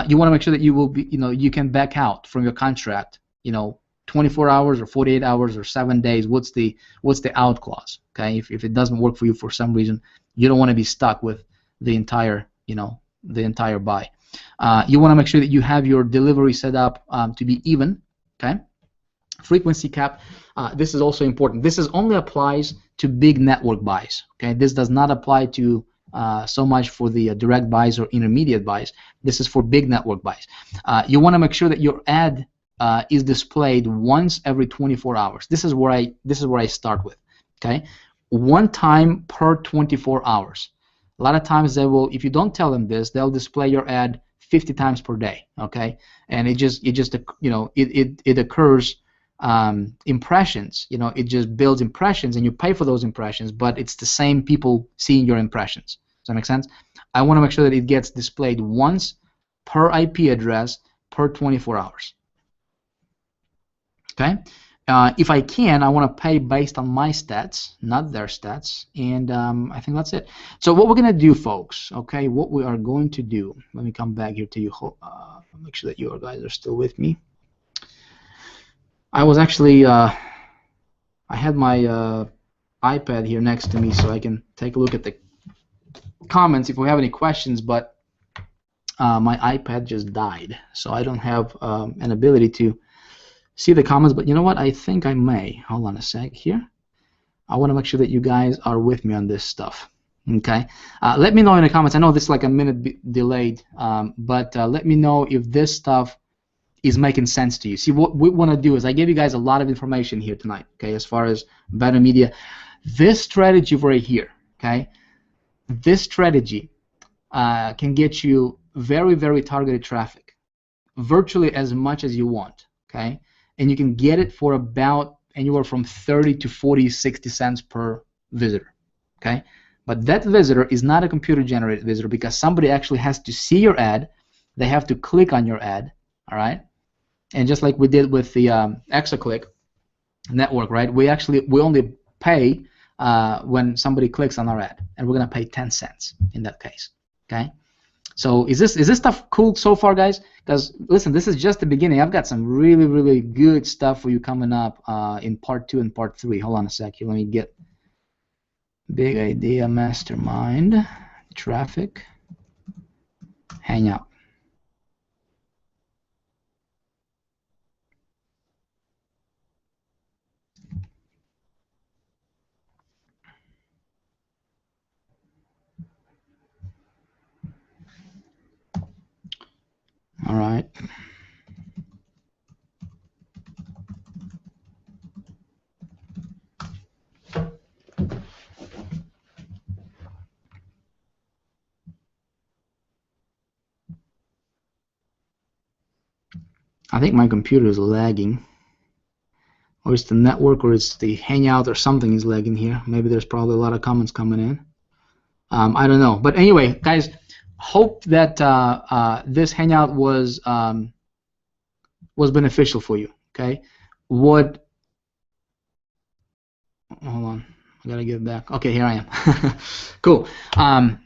You want to make sure that you will be, you know, you can back out from your contract, you know, 24 hours or 48 hours or 7 days. What's the out clause? Okay, if it doesn't work for you for some reason, you don't want to be stuck with the entire, you know, the entire buy. You want to make sure that you have your delivery set up to be even. Okay, frequency cap. This is also important. This is only applies to big network buys. Okay, this does not apply to so much for the direct buys or intermediate buys. This is for big network buys. You want to make sure that your ad is displayed once every 24 hours. This is where I start with. Okay, one time per 24 hours. A lot of times they will, if you don't tell them this, they'll display your ad 50 times per day. Okay, and it just you know, it occurs impressions. You know, it just builds impressions, and you pay for those impressions, but it's the same people seeing your impressions. Does that make sense? I want to make sure that it gets displayed once per IP address per 24 hours. Okay, if I can, I want to pay based on my stats, not their stats, and I think that's it. So what we're going to do, folks, okay, what we are going to do, let me come back here to you, make sure that you guys are still with me. I was actually, I had my iPad here next to me so I can take a look at the comments if we have any questions, but my iPad just died, so I don't have an ability to see the comments, but you know what? I think I may. Hold on a sec here. I want to make sure that you guys are with me on this stuff. Okay. Let me know in the comments. I know this is like a minute delayed, but let me know if this stuff is making sense to you. See, what we want to do is I gave you guys a lot of information here tonight. Okay, as far as better media, this strategy right here. Okay, this strategy can get you very, very targeted traffic, virtually as much as you want. Okay. And you can get it for about anywhere from 30 to 40, 60 cents per visitor. Okay, but that visitor is not a computer-generated visitor because somebody actually has to see your ad. They have to click on your ad. All right, and just like we did with the ExaClick network, right? We only pay when somebody clicks on our ad, and we're gonna pay 10 cents in that case. Okay. So is this stuff cool so far, guys? Because listen, this is just the beginning. I've got some really, really good stuff for you coming up in part 2 and part 3. Hold on a sec here. Let me get Big Idea Mastermind traffic Hangout. All right. I think my computer is lagging, or it's the network, or it's the Hangout, or something is lagging here. Maybe there's probably a lot of comments coming in. I don't know, but anyway, guys, hope that this Hangout was was beneficial for you. Okay, what? Hold on, I gotta get back. Okay, here I am. Cool.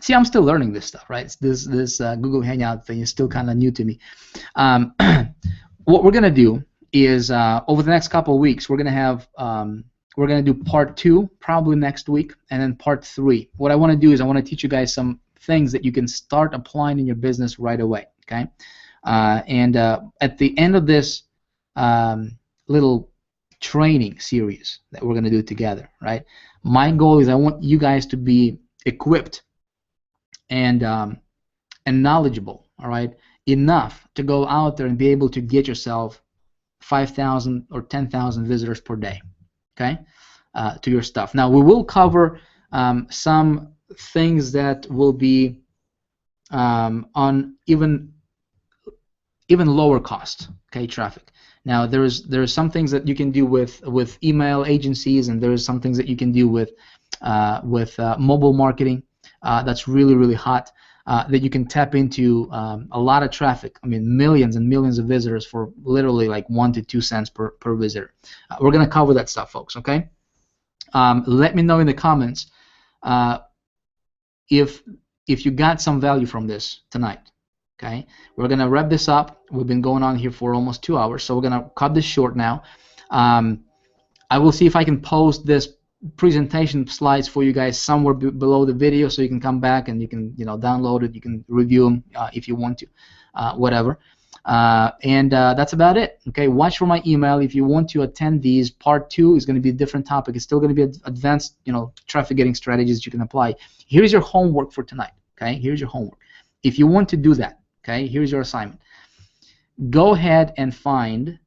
See, I'm still learning this stuff, right? This Google Hangout thing is still kind of new to me. What we're gonna do is over the next couple of weeks, we're gonna do part 2 probably next week, and then part 3. What I want to do is I want to teach you guys some things that you can start applying in your business right away. Okay, and at the end of this little training series that we're gonna do together, right? My goal is I want you guys to be equipped and knowledgeable, all right, enough to go out there and be able to get yourself 5,000 or 10,000 visitors per day, okay, to your stuff. Now we will cover some things that will be on even lower cost, okay, traffic. Now there's some things that you can do with email agencies, and there's some things that you can do with mobile marketing that's really hot. That you can tap into a lot of traffic. I mean, millions and millions of visitors for literally like 1 to 2 cents per visitor. We're gonna cover that stuff, folks. Okay. Let me know in the comments if you got some value from this tonight. Okay. We're gonna wrap this up. We've been going on here for almost 2 hours, so we're gonna cut this short now. I will see if I can post this presentation slides for you guys somewhere below the video, so you can come back and you can download it, you can review them if you want to, whatever, and that's about it. Okay, watch for my email if you want to attend these. Part 2 is going to be a different topic. It's still going to be advanced traffic getting strategies you can apply. Here's your homework for tonight. Okay, here's your homework. If you want to do that, okay, here's your assignment. Go ahead and find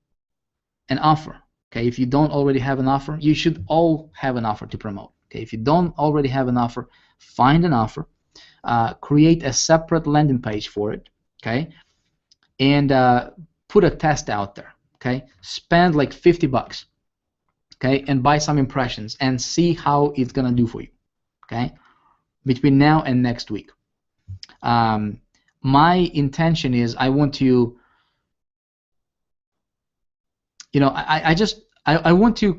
an offer. Okay, if you don't already have an offer, you should all have an offer to promote. Okay, if you don't already have an offer, find an offer, create a separate landing page for it. Okay, and put a test out there. Okay, spend like $50. Okay, and buy some impressions and see how it's gonna do for you. Okay, between now and next week. My intention is I want to. I want to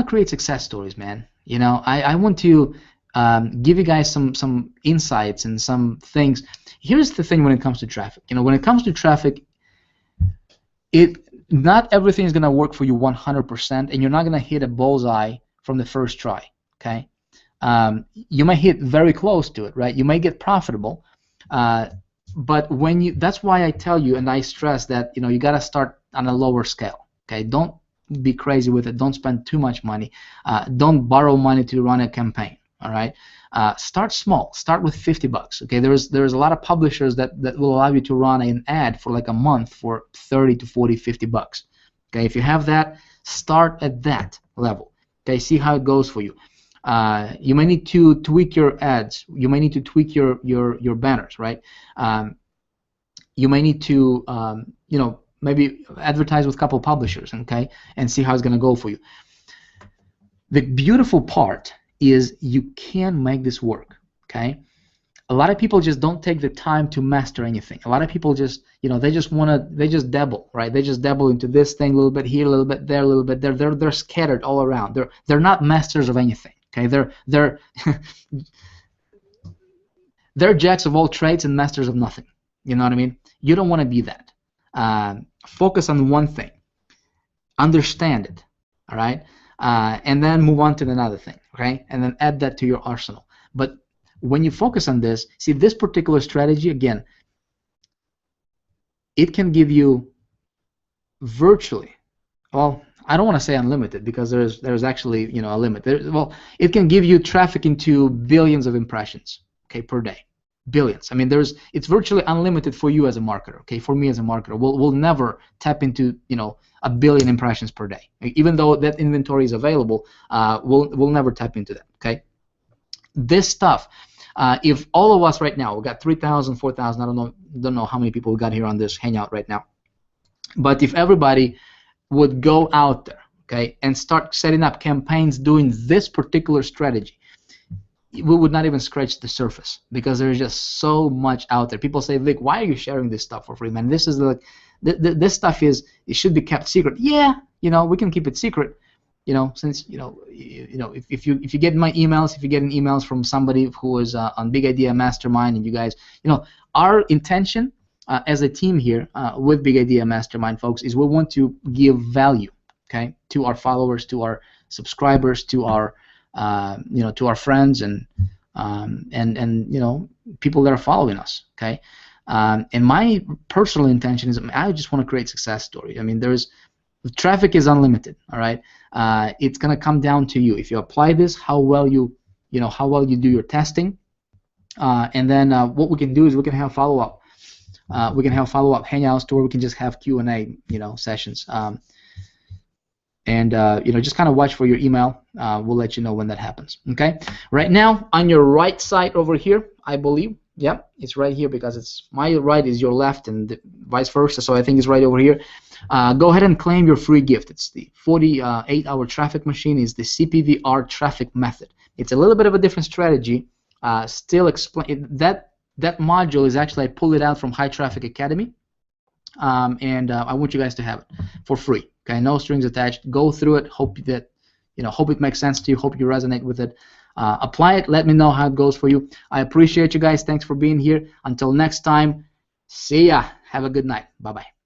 create success stories, man. I want to give you guys some insights and some things. Here's the thing when it comes to traffic. When it comes to traffic, not everything is gonna work for you 100%, and you're not gonna hit a bullseye from the first try. Okay, you might hit very close to it, right? You might get profitable, but that's why I tell you and I stress that you gotta start on a lower scale. Okay, don't be crazy with it. Don't spend too much money. Don't borrow money to run a campaign. All right. Start small. Start with $50. Okay. There's a lot of publishers that will allow you to run an ad for like a month for 30 to 40, $50. Okay. If you have that, start at that level. Okay. See how it goes for you. You may need to tweak your ads. You may need to tweak your banners. Right. You may need to maybe advertise with a couple publishers, okay, and see how it's going to go for you. The beautiful part is you can make this work, okay? A lot of people just don't take the time to master anything. A lot of people just, they just dabble, right? They just dabble into this thing a little bit here, a little bit there, a little bit there. They're scattered all around. They're not masters of anything, okay? They're they're jacks of all trades and masters of nothing. You know what I mean? You don't want to be that. Focus on one thing, understand it, all right, and then move on to another thing, okay, and then add that to your arsenal. But when you focus on this, see, this particular strategy, again, it can give you virtually, well, I don't want to say unlimited because there's actually a limit. It can give you traffic into billions of impressions, okay, per day. Billions. I mean, it's virtually unlimited for you as a marketer. Okay, for me as a marketer, we'll never tap into a billion impressions per day. Even though that inventory is available, we'll never tap into that. Okay, this stuff. If all of us right now, we got 3,000, 4,000. I don't know how many people we got here on this hangout right now. But if everybody would go out there, okay, and start setting up campaigns doing this particular strategy, we would not even scratch the surface because there's just so much out there. People say, Vic, why are you sharing this stuff for free, man? This is this stuff it should be kept secret. Yeah, we can keep it secret. Since if you get my emails, if you're getting emails from somebody who is on Big Idea Mastermind, and you guys, our intention as a team here with Big Idea Mastermind, folks, is we want to give value, okay, to our followers, to our subscribers, to our to our friends, and people that are following us, okay. And my personal intention is I just want to create success story. I mean, traffic is unlimited, all right. It's gonna come down to you. If you apply this, how well you do your testing, and then what we can do is we can have follow-up. We can have follow-up hangouts to where we can just have Q&A, sessions. And just kind of watch for your email. We'll let you know when that happens. Okay. Right now, on your right side over here, I believe. Yep, it's right here because it's my right is your left and vice versa. So I think it's right over here. Go ahead and claim your free gift. It's the 48-hour traffic machine. Is the CPVR traffic method. It's a little bit of a different strategy. Still explain that module is actually I pulled it out from High Traffic Academy, and I want you guys to have it for free. Okay, no strings attached. Go through it. Hope it makes sense to you. Hope you resonate with it. Apply it. Let me know how it goes for you. I appreciate you guys. Thanks for being here. Until next time, see ya. Have a good night. Bye-bye.